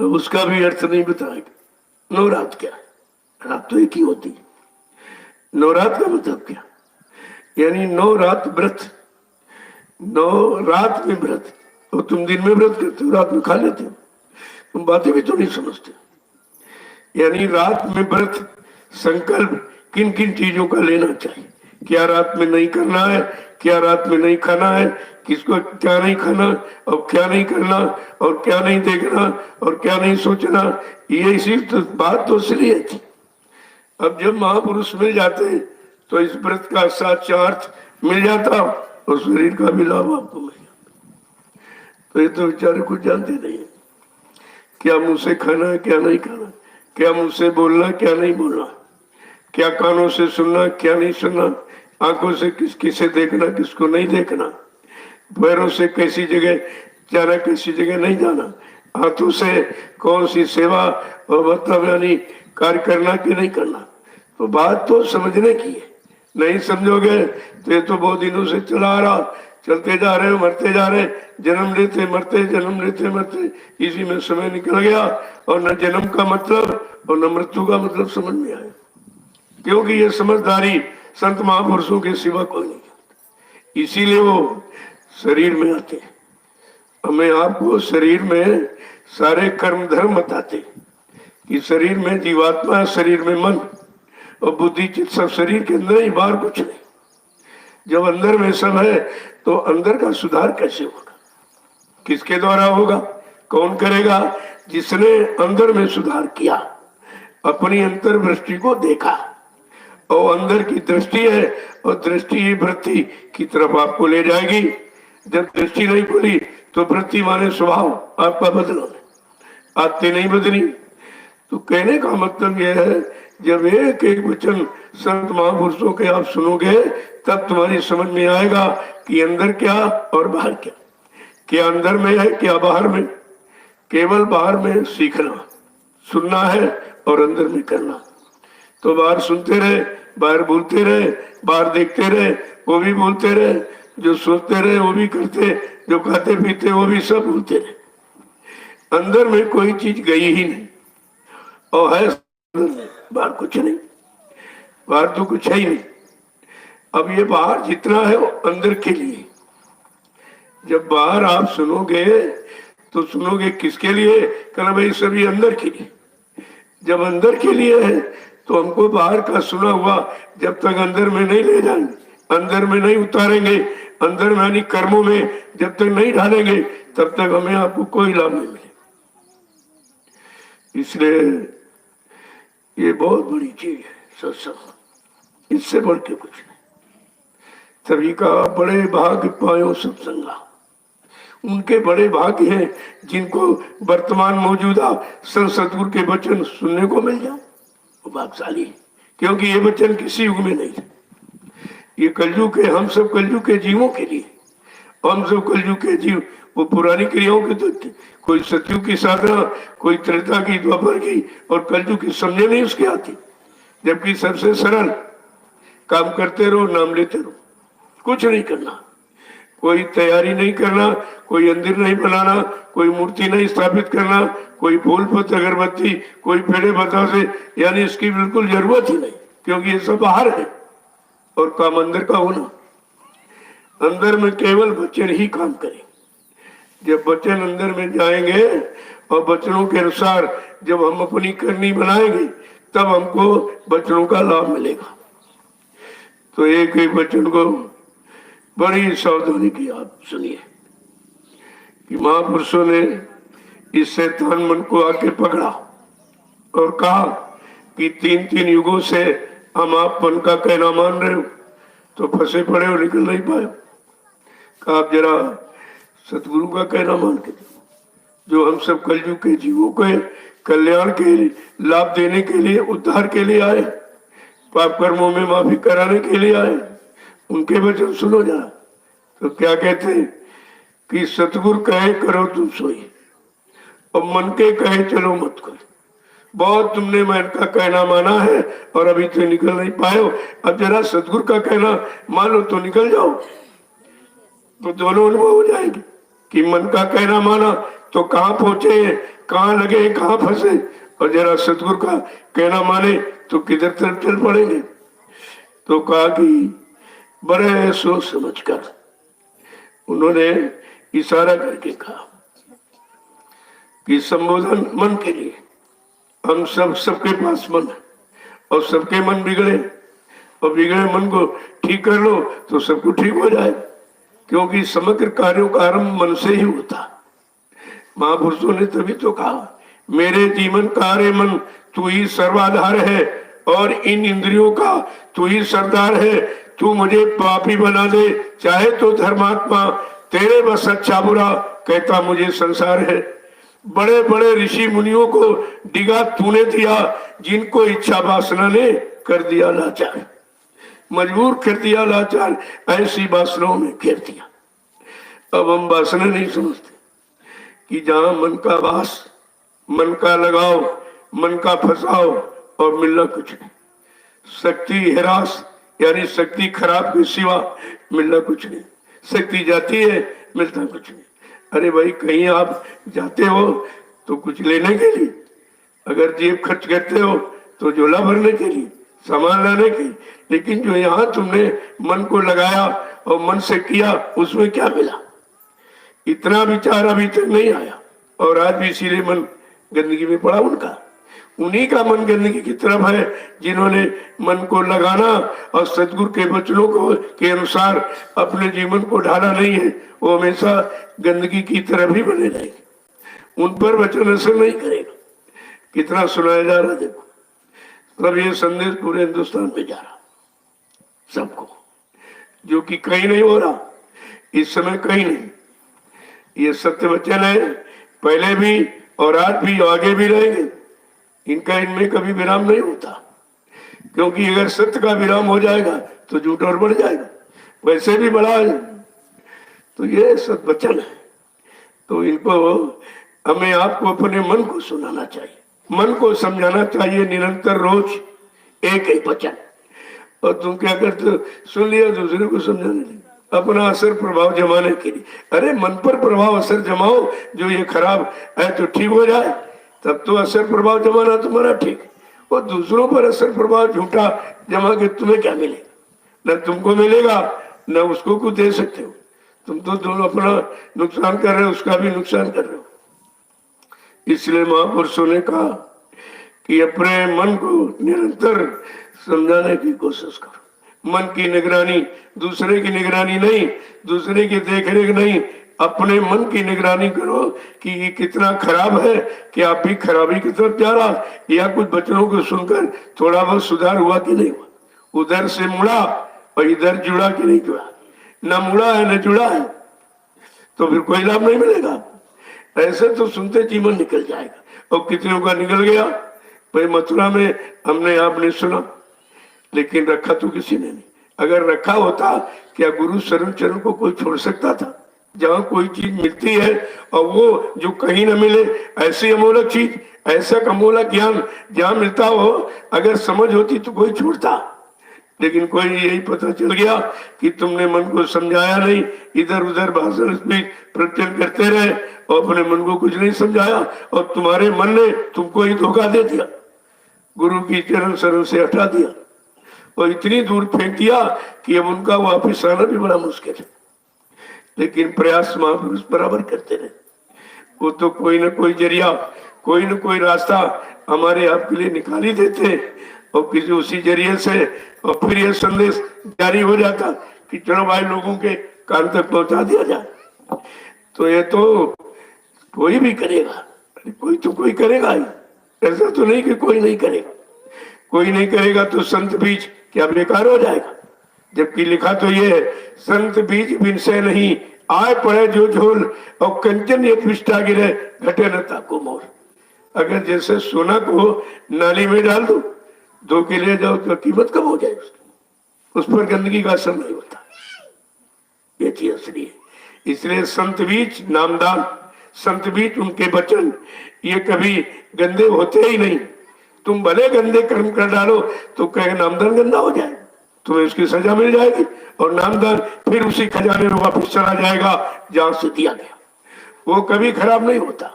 Speaker 1: उसका भी अर्थ नहीं बताएगा। नवरात क्या है? रात तो एक ही होती है। नवरात का मतलब क्या? यानी 9 रात व्रत, 9 रात में व्रत। तो तुम दिन में व्रत करते हो, रात में खा लेते हो, तुम बातें भी तो नहीं समझते। यानी रात में व्रत संकल्प किन किन चीजों का लेना चाहिए, क्या रात में नहीं करना है, क्या रात में नहीं खाना है, किसको क्या नहीं खाना, और क्या नहीं करना, और क्या नहीं देखना, और क्या नहीं सोचना। ये इसी तो बात तो इसलिए थी। अब जब महापुरुष मिल जाते तो इस व्रत का सच्चा अर्थ मिल जाता, और शरीर का भी लाभ आपको मिल जाता। तो ये तो बेचारे कुछ जानते नहीं है, क्या मुंह से खाना है, क्या नहीं खाना, क्या मुंह से बोलना, क्या नहीं बोलना, क्या कानों से सुनना, क्या नहीं सुनना, आंखों से किसे देखना, किसको नहीं देखना, पैरों से कैसी जगह जाना, कैसी जगह नहीं जाना, हाथों से कौन सी सेवा और मतलब यानी कार्य करना कि नहीं करना। तो बात तो समझने की है। नहीं समझोगे तो ये तो बहुत दिनों से चला आ रहा, चलते जा रहे हो, मरते जा रहे, जन्म लेते मरते, जन्म लेते मरते, इसी में समय निकल गया, और न जन्म का मतलब और न मृत्यु का मतलब समझ में आया। क्योंकि ये समझदारी संत महापुरुषों के सिवा कोई नहीं। इसीलिए वो शरीर में आते हैं, हमें आपको शरीर में सारे कर्म धर्म बताते कि शरीर में जीवात्मा, शरीर में मन और बुद्धि चित्त सब शरीर के अंदर ही, बाहर कुछ नहीं। जब अंदर में सब है तो अंदर का सुधार कैसे होगा, किसके द्वारा होगा, कौन करेगा? जिसने अंदर में सुधार किया, अपनी अंतर्दृष्टि को देखा, और अंदर की दृष्टि है, और दृष्टि ही वृत्ति की तरफ आपको ले जाएगी। जब दृष्टि नहीं खुली तो वृत्ति माने स्वभाव आपका बदलो, आते नहीं बदली। तो कहने का मतलब यह है, जब एक एक वचन संत महापुरुषों के आप सुनोगे तब तुम्हारी समझ में आएगा कि अंदर क्या और बाहर क्या, क्या अंदर में है क्या बाहर में। केवल बाहर में सीखना सुनना है और अंदर में करना। तो बाहर सुनते रहे, बाहर बोलते रहे, बाहर देखते रहे, वो भी बोलते रहे, जो सोचते रहे वो भी करते, जो खाते पीते वो भी सब बोलते रहे। अंदर में कोई चीज गई ही नहीं, और है बाहर कुछ नहीं, बाहर तो कुछ है ही नहीं। अब ये बाहर जितना है वो अंदर के लिए। जब बाहर आप सुनोगे तो सुनोगे किसके लिए? कहना भाई सभी अंदर के लिए। जब अंदर के लिए है तो हमको बाहर का सुना हुआ जब तक अंदर में नहीं ले जाएंगे, अंदर में नहीं उतारेंगे, अंदर में यानी कर्मों में जब तक नहीं डालेंगे तब तक हमें आपको कोई लाभ नहीं मिले। इसलिए ये बहुत बड़ी चीज है सत्संग, इससे बढ़ के कुछ नहीं। सभी का बड़े भाग्य पायो सत्संगा, उनके बड़े भाग्य हैं जिनको वर्तमान मौजूदा संत सतगुरु के वचन सुनने को मिल जाए, वो भाग्यशाली है। क्योंकि ये वचन किसी युग में नहीं थे, ये कलयुग के, हम सब कलयुग के जीवों के लिए, हम सब कलयुग के जीव। वो पुरानी क्रियाओं के तो कोई सतयुग की साधना, कोई त्रेता की, द्वापर की, और कलयुग की समझे नहीं उसकी आती। जबकि सबसे सरल काम करते रहो, नाम लेते रहो, कुछ नहीं करना, कोई तैयारी नहीं करना, कोई मंदिर नहीं बनाना, कोई मूर्ति नहीं स्थापित करना, कोई फूल पत्र अगरबत्ती, कोई पेड़े बतासे, यानी इसकी बिल्कुल जरूरत ही नहीं। क्योंकि ये सब बाहर है और काम अंदर का होना। अंदर में केवल वचन ही काम करें। जब वचन अंदर में जाएंगे और वचनों के अनुसार जब हम अपनी करनी बनाएंगे तब हमको वचनों का लाभ मिलेगा। तो एक एक वचन को बड़ी सावधानी की आप सुनिए कि महापुरुषों ने इस शैतान मन को आके पकड़ा और कहा कि 3-3 युगों से हम आप मन का कहना मान रहे हो, तो फंसे पड़े हो, निकल नहीं पाए। का आप जरा सतगुरु का कहना मान के जो हम सब कलयुग के जीवों के कल्याण के लिए, लाभ देने के लिए, उद्धार के लिए आए, पाप कर्मों में माफी कराने के लिए आए, उनके वचन सुनो जरा। तो क्या कहते हैं कि सतगुरु कहे करो तुम सोई और मन के कहे चलो मत करो। बहुत तुमने मन का कहना माना है और अभी तो निकल नहीं पाए हो, अब जरा सतगुरु का कहना मान लो तो निकल जाओ। तो दोनों अनुभव हो जाएंगे कि मन का कहना माना तो कहाँ पहुंचे, कहाँ लगे, कहाँ फंसे, और जरा सतगुरु का कहना माने तो किधर तरफ चल पड़ेंगे। तो कहा कि बड़े सोच समझ कर उन्होंने इशारा करके कहा कि संबोधन मन के लिए, हम सबके पास मन है और सबके मन बिगड़े, और बिगड़े मन को ठीक कर लो तो सब कुछ ठीक हो जाए, क्योंकि समग्र कार्यों का आरंभ मन से ही होता। महापुरुषों ने तभी तो कहा मेरे जीवन कार्य मन तू ही सर्वाधार है और इन इंद्रियों का तू ही सरदार है। तू मुझे पापी बना दे चाहे तो धर्मात्मा, तेरे बस अच्छा बुरा कहता मुझे संसार है। बड़े बड़े ऋषि मुनियों को डिगा तूने दिया, जिनको इच्छा वासना ने कर दिया लाचार, मजबूर कर दिया लाचार, ऐसी वासनाओं में घेर दिया। अब हम वासना नहीं समझते कि जहां मन का वास, मन का लगाओ, मन का फंसाओ और मिलना कुछ नहीं। शक्ति हिरास यानी शक्ति खराब के सिवा मिलना कुछ नहीं। शक्ति जाती है मिलता कुछ नहीं। अरे भाई कहीं आप जाते हो तो कुछ लेने के लिए, अगर जेब खर्च करते हो तो झोला भरने के लिए, सामान लाने के लिए, लेकिन जो यहाँ तुमने मन को लगाया और मन से किया उसमें क्या मिला? इतना विचार अभी तक नहीं आया और आज भी इसीलिए मन गंदगी में पड़ा उनका। उन्हीं का मन गंदगी की तरफ है जिन्होंने मन को लगाना और सतगुरु के वचनों को के अनुसार अपने जीवन को ढाला नहीं है, वो हमेशा गंदगी की तरफ ही बने रहेंगे। उन पर वचन असर नहीं करेगा। कितना सुनाया जा रहा देखो, तब ये संदेश पूरे हिंदुस्तान में जा रहा सबको, जो कि कहीं नहीं हो रहा इस समय, कहीं नहीं। ये सत्य वचन है, पहले भी और आज भी आगे भी रहेंगे। इनका इनमें कभी विराम नहीं होता, क्योंकि अगर सत्य का विराम हो जाएगा तो झूठ और बढ़ जाएगा, वैसे भी बढ़ा है। तो ये सत्य वचन है। तो इनको हमें आपको अपने मन को सुनाना चाहिए, मन को समझाना चाहिए निरंतर रोज एक एक वचन। और तुम क्या करते हो, सुन लिया दूसरे को समझाने लगे, अपना असर प्रभाव जमाने के लिए। अरे मन पर प्रभाव असर जमाओ, जो ये खराब है तो ठीक हो जाए, तब तो असर प्रभाव जमाना तुम्हारा ठीक। और दूसरों पर असर प्रभाव झूठा जमा के तुम्हें क्या मिलेगा? न तुमको मिलेगा न उसको कुछ दे सकते हो। तुम तो दोनों अपना नुकसान कर रहे हो, उसका भी नुकसान कर रहे हो। इसलिए महापुरुषों ने कहा कि अपने मन को निरंतर समझाने की कोशिश करो। मन की निगरानी, दूसरे की निगरानी नहीं, दूसरे की देखरेख नहीं, अपने मन की निगरानी करो कि ये कितना खराब है, कि आप भी खराबी की तरफ जा रहा, या कुछ बच्चों को सुनकर थोड़ा बहुत सुधार हुआ कि नहीं हुआ। उधर से मुड़ा और इधर जुड़ा कि नहीं जुड़ा, न मुड़ा है न जुड़ा है, तो फिर कोई लाभ नहीं मिलेगा। ऐसे तो सुनते जीवन निकल जाएगा। और कितनों का निकल गया भाई, मथुरा में हमने आपने सुना, लेकिन रखा तो किसी ने नहीं। अगर रखा होता, क्या गुरु शरण चरण को कोई छोड़ सकता था? जहाँ कोई चीज मिलती है और वो जो कहीं न मिले, ऐसी अमूलक चीज, ऐसा अमूलक ज्ञान जहाँ मिलता हो, अगर समझ होती तो कोई छोड़ता। लेकिन कोई यही पता चल गया कि तुमने मन को समझाया नहीं, इधर उधर भाषण स्पीच प्रवचन करते रहे और अपने मन को कुछ नहीं समझाया, और तुम्हारे मन ने तुमको ही धोखा दे दिया, गुरु की चरण शरण से हटा दिया और इतनी दूर फेंक दिया कि अब उनका वापिस आना भी बड़ा मुश्किल है। लेकिन प्रयास महापुरुष बराबर करते रहे। वो तो कोई न कोई जरिया, कोई न कोई रास्ता हमारे आपके लिए निकाल ही देते, और किसी उसी जरिए से और फिर ये संदेश जारी हो जाता कि चलो भाई लोगों के कान तक पहुंचा दिया जाए। तो ये तो कोई भी करेगा, कोई तो कोई करेगा ही, ऐसा तो नहीं कि कोई नहीं करेगा। कोई नहीं करेगा तो संत बीज क्या बेकार हो जाएगा? जबकि लिखा तो ये है, संत बीज बिन से नहीं आए पड़े जो झोल और कंचन ये पिष्टा गिरे घटे न ताको मोर। अगर जैसे सोना को नाली में डाल दो धो के ले जाओ तो कीमत कम हो जाए उस पर गंदगी का असर नहीं होता। ये चीज असली है। इसलिए संत बीच नामदान, संत बीच उनके वचन ये कभी गंदे होते ही नहीं। तुम भले गंदे कर्म कर डालो तो कहे नामदान गंदा हो जाए, तुम्हें उसकी सजा मिल जाएगी और नामदान फिर उसी खजाने में वापस चला जाएगा जहां से दिया गया। वो कभी खराब नहीं होता।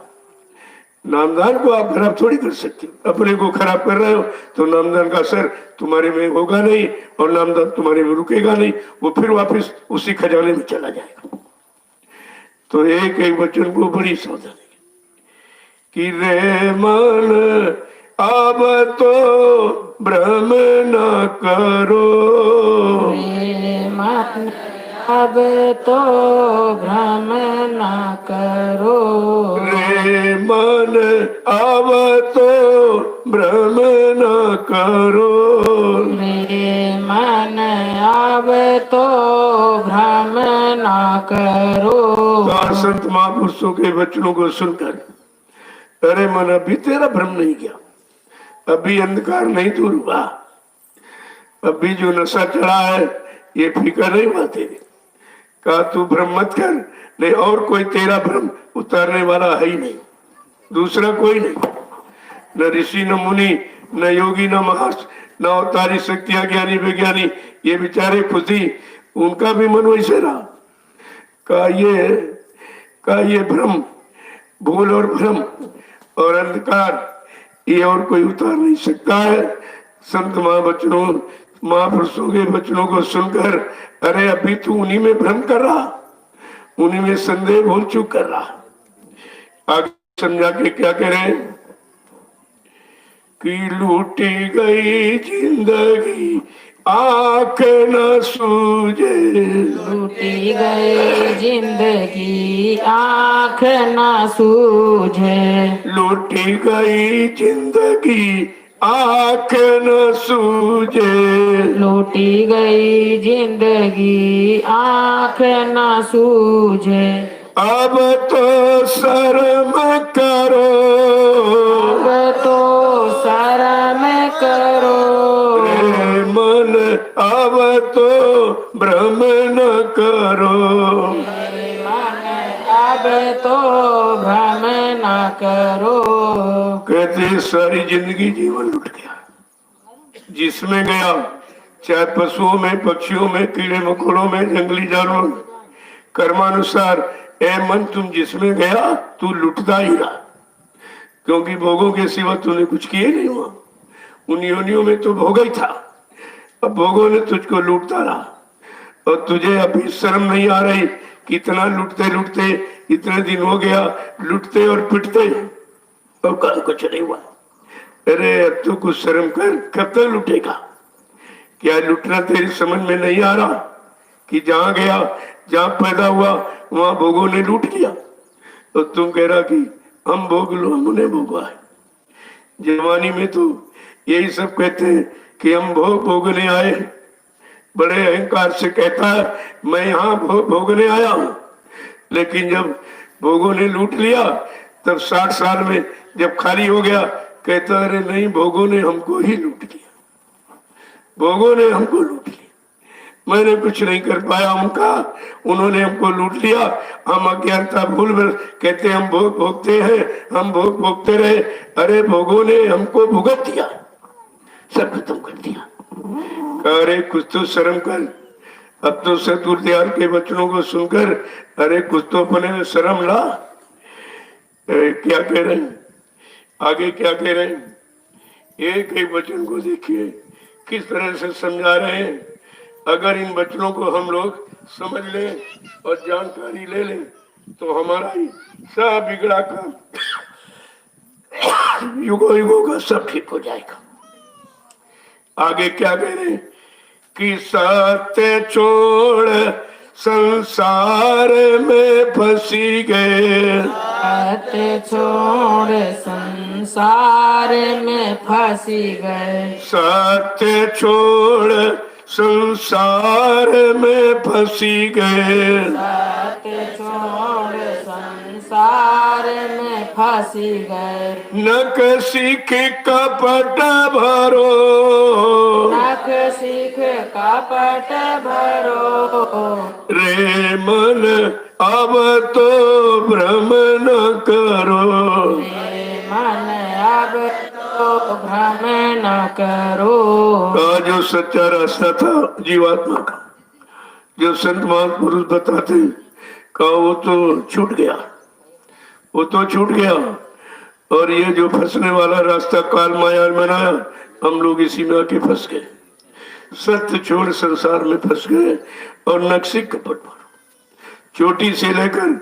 Speaker 1: नामदान को आप खराब थोड़ी कर सकते हो। अपने को खराब कर रहे हो तो नामदान का असर तुम्हारे में होगा नहीं और नामदान तुम्हारे में रुकेगा नहीं, वो फिर वापस उसी खजाने में चला जाएगा। तो एक एक वचन को बड़ी सावधानी कि रे मन अब तो भ्रम न करो,
Speaker 2: रे मन अब तो भ्रम न करो,
Speaker 1: रे मन अब तो भ्रम न करो,
Speaker 2: रे मन अब तो भ्रम न करो।
Speaker 1: तो संत महापुरुषों के वचनों को सुनकर अरे मन अभी तेरा भ्रम नहीं गया, अभी अंधकार नहीं दूर हुआ, अभी जो नशा चढ़ा है ये फिक्र नहीं हुआ तेरे। कहा तू भ्रम मत कर, नहीं और कोई तेरा भ्रम उतारने वाला है ही नहीं, दूसरा कोई नहीं। न ऋषि न मुनि न योगी न महर्ष न अवतारी शक्तियां ज्ञानी विज्ञानी ये बेचारे खुद ही उनका भी मन वैसे रहा। का ये भ्रम, भूल और भ्रम और अंधकार ये और कोई उतार नहीं सकता है। संत महावचनों महापुरुषों के वचनों को सुनकर अरे अभी तू उन्हीं में भ्रम कर रहा, उन्हीं में संदेह भूल चूक कर रहा। आगे समझा के क्या कह रहे हैं कि लूटी गई जिंदगी आंख न सूझे,
Speaker 2: लूटी गई जिंदगी आँख न सूझे,
Speaker 1: लूटी गई जिंदगी आंख न सूझे,
Speaker 2: लूटी गई जिंदगी आँख न सूझे।
Speaker 1: अब तो शर्म करो,
Speaker 2: अब तो शर्म करो,
Speaker 1: रे मन अब तो भ्रम न करो,
Speaker 2: मन अब तो भ्रम न करो।
Speaker 1: कहते सारी जिंदगी जीवन लुट गया, जिसमें गया चाहे पशुओं में पक्षियों में कीड़े मकोड़ों में जंगली जानवरों में, कर्मानुसार ए मन तुम जिसमें गया तू लुटता ही रहा, क्योंकि भोगों के सिवा तूने कुछ किए नहीं हुआ। उन योनियों में तो भोगा ही था, अब भोगों ने तुझको लूटता रहा और तुझे अभी शर्म नहीं आ रही कि इतना लुटते लुटते इतने दिन हो गया लुटते और पिटते और कल कुछ नहीं हुआ। अरे अब तो कुछ शर्म कर, कब तक लुटेगा? क्या लुटना तेरी समझ में नहीं आ रहा कि जहां गया जहां पैदा हुआ वहां भोगों ने लूट लिया तो तुम कह रहा कि हम भोग लो, हमने भोगा है। जवानी में तो यही सब कहते हैं कि हम भोग भोगने आए, बड़े अहंकार से कहता है मैं यहाँ भोग भोगने आया हूँ, लेकिन जब भोगों ने लूट लिया तब 60 साल में जब खाली हो गया कहता अरे नहीं भोगों ने हमको ही लूट लिया, भोगों ने हमको लूट लिया, मैंने कुछ नहीं कर पाया उनका, उन्होंने हमको लूट लिया। हम अज्ञानता भूल कहते हम भोग भोगते हैं, हम भोग भोगते रहे, अरे भोगों ने हमको भुगत दिया, सब खत्म कर दिया। अरे कुछ तो शर्म कर, अब तो सतगुरु दयाल के वचनों को सुनकर अरे कुछ तो अपने में शर्म ला। क्या कह रहे हैं आगे, क्या कह रहे हैं? एक एक वचन को देखिए किस तरह से समझा रहे हैं। अगर इन वचनों को हम लोग समझ लें और जानकारी ले लें तो हमारा ही सब बिगड़ा काम युगों युगों का सब ठीक हो जाएगा। आगे क्या कह रहे हैं कि सत्य छोड़ संसार में फंसी गए,
Speaker 2: सत्य छोड़ संसार में फंसी गए,
Speaker 1: सत्य छोड़ संसार में फंसी गए,
Speaker 2: छोड़ संसार में फंसी गए।
Speaker 1: नक सीख कपट भरो,
Speaker 2: नख सीख कपट भरो,
Speaker 1: रे मन अब तो भ्रम न करो।
Speaker 2: रे मन अब तो भ्रम न करो।
Speaker 1: का जो सच्चा रास्ता था जीवात्मा का, जो संत महापुरुष बताते, का वो तो छूट गया, वो तो छूट गया। और ये जो फंसने वाला रास्ता काल माया में बनाया, हम लोग इसी में आके फंस गए। सत्य छोड़ संसार में फंस गए और नक्शी कपट भरो, चोटी से लेकर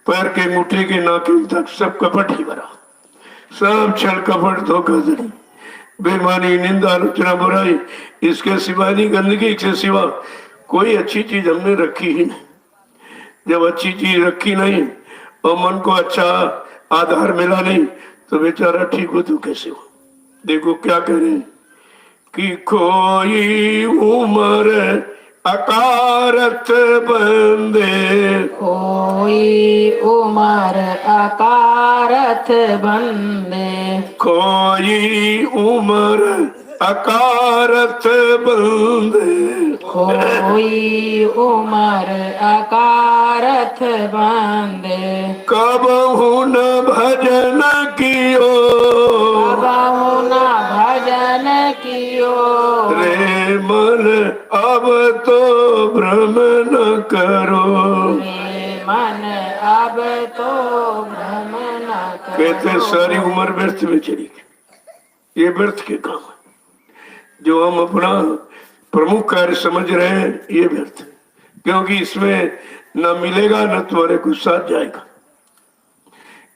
Speaker 1: पैर के मुट्ठी के नाखून तक सब कपट ही भरा, सब छल कपट धोखाधड़ी बेईमानी निंदा आलोचना बुराई, इसके सिवा नहीं, गंदगी के सिवा कोई अच्छी चीज हमने रखी ही नहीं। जब अच्छी चीज रखी नहीं और मन को अच्छा आधार मिला नहीं तो बेचारा ठीक हो तो कैसे हो। देखो क्या करें कि कोई उम्र अकारत बंदे,
Speaker 2: कोई उमर अकारथ बंदे,
Speaker 1: कोई उम्र अकारत बंदे,
Speaker 2: कोई उमर अकारथ बंदे,
Speaker 1: कब न भजन कियो,
Speaker 2: कबहु न भजन कियो,
Speaker 1: रे मन अब तो भ्रम न करो।
Speaker 2: रे मन अब तो भ्रम न
Speaker 1: कहते सारी उम्र व्यर्थ में चली गई, ये व्यर्थ के काम है। जो हम अपना प्रमुख कार्य समझ रहे हैं ये व्यर्थ है, क्योंकि इसमें न मिलेगा न तुम्हारे कुछ साथ जाएगा।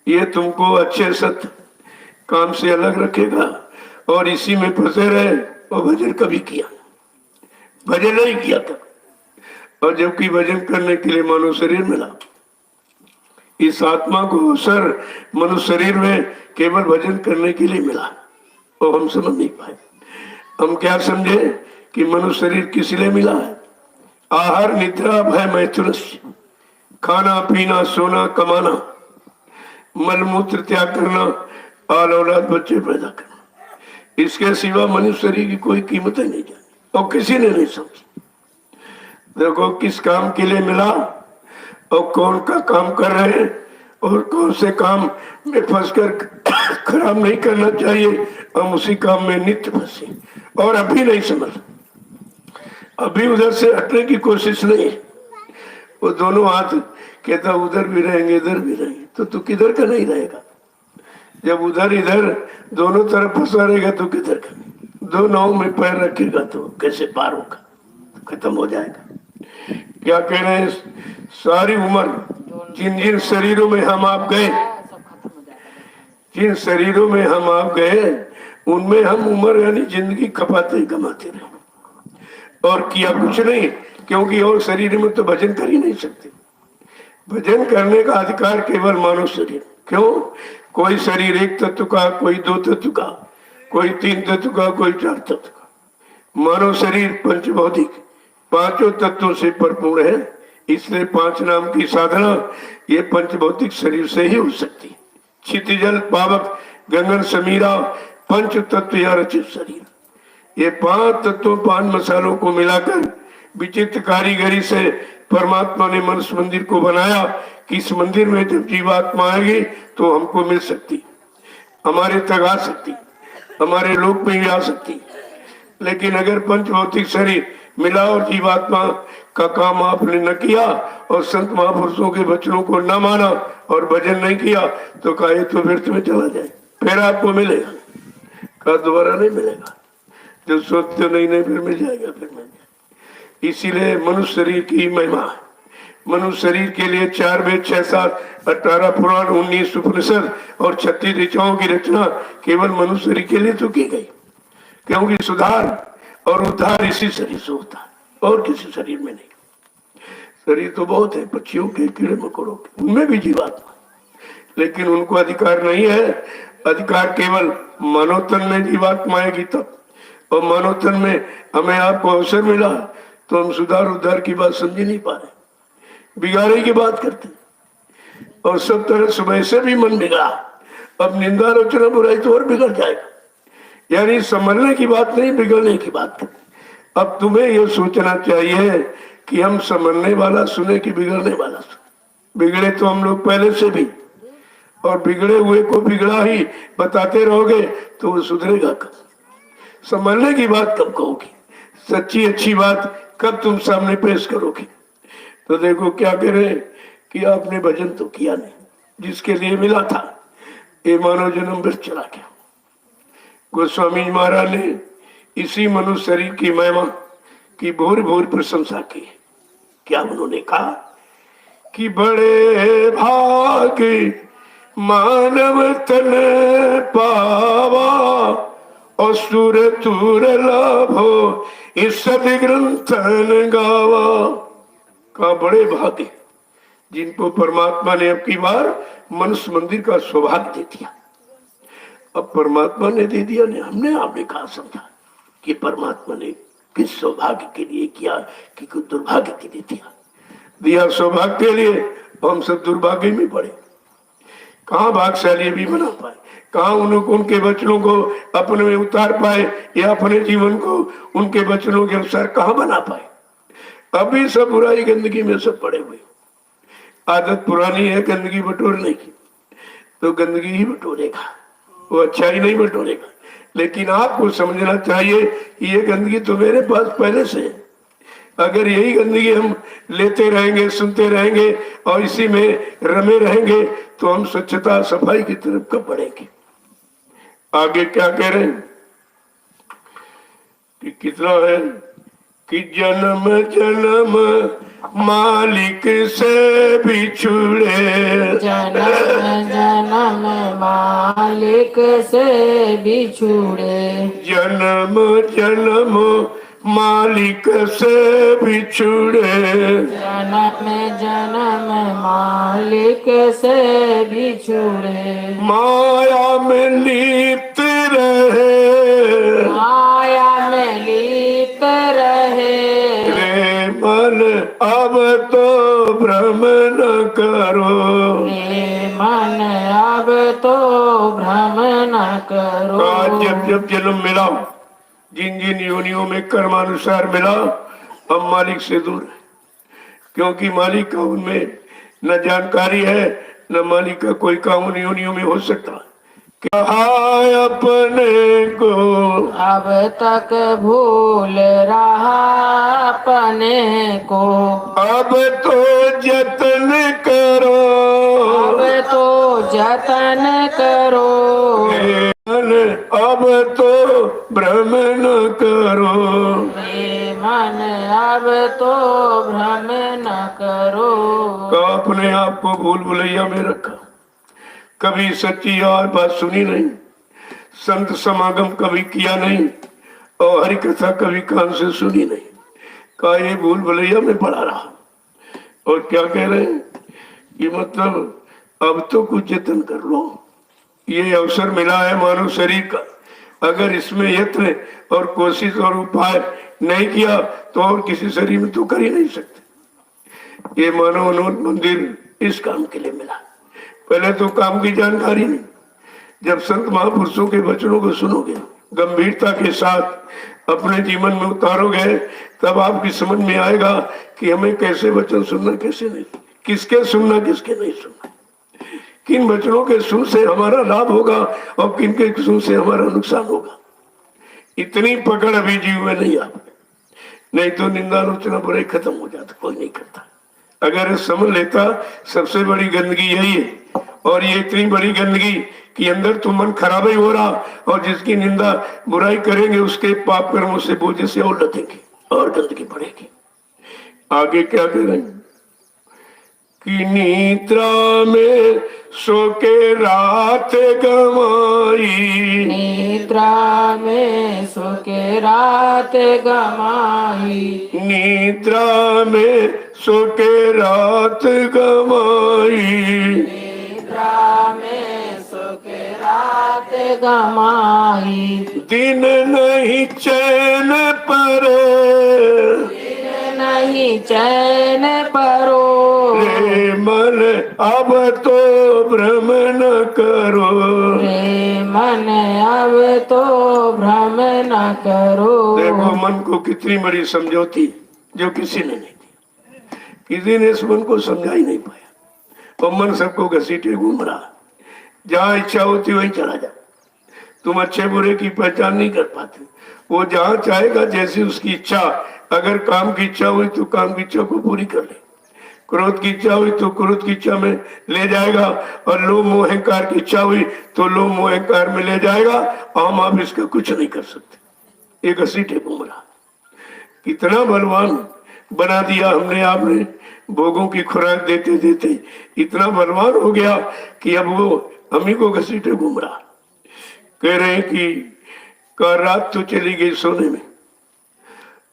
Speaker 1: ये तुमको अच्छे सत्य काम से अलग रखेगा और इसी में फंसे रहे और भजन कभी किया, भजन नहीं किया था। और जबकि भजन करने के लिए मानव शरीर मिला, इस आत्मा को अवसर मनुष्य शरीर में केवल भजन करने के लिए मिला और हम समझ नहीं पाए। हम क्या समझे कि मनुष्य शरीर किस लिए मिला है? आहार निद्रा भय मैथुन, खाना पीना सोना कमाना, मलमूत्र त्याग करना, आल औलाद बच्चे पैदा करना, इसके सिवा मनुष्य शरीर की कोई कीमत ही नहीं जानी और किसी ने नहीं समझी। देखो किस काम के लिए मिला और कौन का काम कर रहे हैं और कौन से काम में फंसकर खराब नहीं करना चाहिए, हम उसी काम में नित्य फंसे और अभी नहीं समझ, अभी उधर से हटने की कोशिश नहीं। वो दोनों हाथ कहता उधर भी रहेंगे इधर भी रहेंगे, तो तू किधर का नहीं रहेगा? जब उधर इधर दोनों तरफ फंसा रहेगा तो किधर का? दो नाव में पैर रखेगा तो कैसे पार होगा? खत्म हो जाएगा। क्या कह रहे हैं? सारी उम्र जिन जिन शरीरों में हम आप गए, जिन शरीरों में हम आप गए उनमें हम उम्र यानी जिंदगी खपाते कमाते रहे और किया कुछ नहीं, क्योंकि और शरीर में तो भजन कर ही नहीं सकते। भजन करने का अधिकार केवल मानव शरीर। क्यों? कोई शरीर एक तत्व का, कोई दो तत्व का, कोई तीन तत्व का, कोई चार तत्व का। मानव शरीर पंचभौतिक पांचों तत्वों से परिपूर्ण है, इसलिए पांच नाम की साधना ये पंचभौतिक शरीर से ही हो सकती। क्षितिजल पावक गगन समीरा पंच तत्व या रचित शरीर, ये पांच तत्वों पांच मसालों को मिलाकर विचित्र कारीगरी से परमात्मा ने मनुष्य मंदिर को बनाया कि इस मंदिर में जब जीवात्मा आएगी तो हमको मिल सकती, हमारे तक आ सकती, हमारे लोक में भी आ सकती। लेकिन अगर पंचभौतिक शरीर मिला और जीवात्मा का काम आपने न किया और संत महापुरुषों के वचनों को न माना और भजन नहीं किया तो कहे तो व्यर्थ में चला जाए। फिर आपको मिलेगा, का दोबारा नहीं मिलेगा। जब सोचते नहीं नहीं फिर मिल जाएगा, फिर मिल जाएगा। इसीलिए मनुष्य शरीर की महिमा है। मनुष्य शरीर के लिए 4 वेद 6 7 18 पुराण 19 उपनिषद और 36 ऋचाओं की रचना केवल मनुष्य शरीर के लिए तो की गई, क्योंकि सुधार और उद्धार इसी शरीर से होता है और किसी शरीर में नहीं। शरीर तो बहुत है, पक्षियों के, कीड़े मकोड़ों के, उनमें भी जीवात्मा, लेकिन उनको अधिकार नहीं है। अधिकार केवल मानव तन में जीवात्मा आएगी तब, और मानव तन में हमें आपको अवसर मिला तो हम सुधार उद्धार की बात समझ नहीं पा रहे। बिगाड़े की बात करते और सब तरह सुबह से भी मन बिगड़ा, अब निंदा आलोचना बुराई तो और बिगड़ जाएगा। यानी संभलने की बात नहीं, बिगड़ने की बात है। अब तुम्हें यह सोचना चाहिए कि हम संभलने वाला सुने कि बिगड़ने वाला सुने। बिगड़े तो हम लोग पहले से भी, और बिगड़े हुए को बिगड़ा ही बताते रहोगे तो वो सुधरेगा कब? संभलने की बात कब कहोगे? सच्ची अच्छी बात कब तुम सामने पेश करोगे? तो देखो क्या करें कि आपने भजन तो किया नहीं, जिसके लिए मिला था ये मानव जन्म व्यर्थ चला गया। गोस्वामी महाराज ने इसी मनुष्य शरीर की महिमा की भोर भोर प्रशंसा की। क्या उन्होंने कहा कि बड़े भाग मानव तन पावा और सुर तुर लाभो इस सदग्रंथन गावा। का बड़े भाग्य जिनको परमात्मा ने अब की बार मनुष्य मंदिर का सौभाग्य दे दिया। अब परमात्मा ने दे दिया ने हमने आपने कहा समझा कि परमात्मा ने किस सौभाग्य के लिए किया कि कुछ दुर्भाग्य के लिए दिया सौभाग्य के लिए, हम सब दुर्भाग्य में पड़े। कहाँ भाग्यशाली भी बना पाए, कहाँ उनके वचनों को अपने में उतार पाए या अपने जीवन को उनके वचनों के अनुसार कहाँ बना पाए। अभी सब बुराई गंदगी में सब पड़े हुए। आदत पुरानी है गंदगी बटोरने की, तो गंदगी ही बटोरेगा, वो अच्छा ही नहीं बटोरेगा। लेकिन आपको समझना चाहिए ये गंदगी तो मेरे पास पहले से है। अगर यही गंदगी हम लेते रहेंगे, सुनते रहेंगे और इसी में रमे रहेंगे तो हम स्वच्छता सफाई की तरफ कब बढ़ेंगे? आगे क्या कह रहे हैं कि कितना है कि जन्म जन्म मालिक से बिछुड़े,
Speaker 2: जन्म जन्म मालिक से बिछुड़े,
Speaker 1: जन्म जन्म मालिक से बिछुड़े,
Speaker 2: जन्म जन्म मालिक से बिछुड़े,
Speaker 1: माया में लिप्त रहे,
Speaker 2: माया में लिप्त रहे,
Speaker 1: रे मन अब तो भ्रम न करो,
Speaker 2: रे मन अब तो भ्रम न करो।
Speaker 1: जब जब जन्म मिला, जिन जिन योनियों में कर्मानुसार मिला, हम मालिक से दूर है। क्योंकि मालिक का उनमें न जानकारी है, न मालिक का कोई काम उन योनियों में हो सकता। क्या अपने को
Speaker 2: अब तक भूल रहा अपने को,
Speaker 1: अब तो जतन करो,
Speaker 2: अब तो जतन करो,
Speaker 1: अब तो भ्रम न करो,
Speaker 2: हे मन अब तो भ्रम न करो।
Speaker 1: का अपने आप को भूल भुलैया में रखा, कभी सच्ची और बात सुनी नहीं, संत समागम कभी किया नहीं और हरि कथा कभी कान से सुनी नहीं, का ये भूल भुलैया में पड़ा रहा। और क्या कह रहे हैं कि मतलब अब तो कुछ जतन कर लो, ये अवसर मिला है मानव शरीर का, अगर इसमें यत्न और कोशिश और उपाय नहीं किया तो और किसी शरीर में तो कर ही नहीं सकते। ये मानव अनुमत मंदिर इस काम के लिए मिला। पहले तो काम की जानकारी नहीं, जब संत महापुरुषों के वचनों को सुनोगे, गंभीरता के साथ अपने जीवन में उतारोगे, तब आपकी समझ में आएगा कि हमें कैसे वचन सुनना, कैसे नहीं, किसके सुनना किसके नहीं सुनना, किन वचनों के सुन से हमारा लाभ होगा और किन के सुन से हमारा नुकसान होगा। इतनी पकड़ अभी जीव में नहीं आ, नहीं तो निंदा आलोचना बुराई खत्म हो जाता, कोई नहीं करता। अगर समझ लेता सबसे बड़ी गंदगी यही है, और ये इतनी बड़ी गंदगी कि अंदर तो मन खराब ही हो रहा, और जिसकी निंदा बुराई करेंगे उसके पाप कर्मों से बोझ से और लदेंगे और गंदगी बढ़ेगी। आगे क्या करेंगे कि निद्रा में सो के रात गमाई,
Speaker 2: निद्रा में सो के रात गमाई,
Speaker 1: निद्रा में सो के रात गमाई,
Speaker 2: निद्रा में सो के रात गमाई,
Speaker 1: दिन नहीं चैन पर,
Speaker 2: दिन नहीं चैन परो।
Speaker 1: रे मन अब तो भ्रम न करो।
Speaker 2: रे मन अब तो भ्रम न करो।
Speaker 1: देखो मन को कितनी बड़ी समझौती जो किसी ने नहीं दी, किसी ने इस मन को समझा ही नहीं पाया। और मन सबको घसीटे घूम रहा, जहाँ इच्छा होती वहीं चला जा। तुम अच्छे बुरे की पहचान नहीं कर पाते। वो जहाँ चाहेगा, जैसी उसकी इच्छा, अगर काम की इच्छा हुई तो काम की इच्छा को पूरी कर ले, क्रोध की इच्छा हुई तो क्रोध की इच्छा में ले जाएगा, और लोभ मोह अहंकार की इच्छा हुई तो लोभ मोह अहंकार में ले जाएगा। हम आप इसका कुछ नहीं कर सकते। एक घसीटे घूम रहा, कितना बलवान बना दिया हमने आपने। भोगों की खुराक देते देते इतना बलवान हो गया कि अब वो हम ही को घसीटे घूम रहा। कह रहे हैं कि का रात तो चली गई सोने में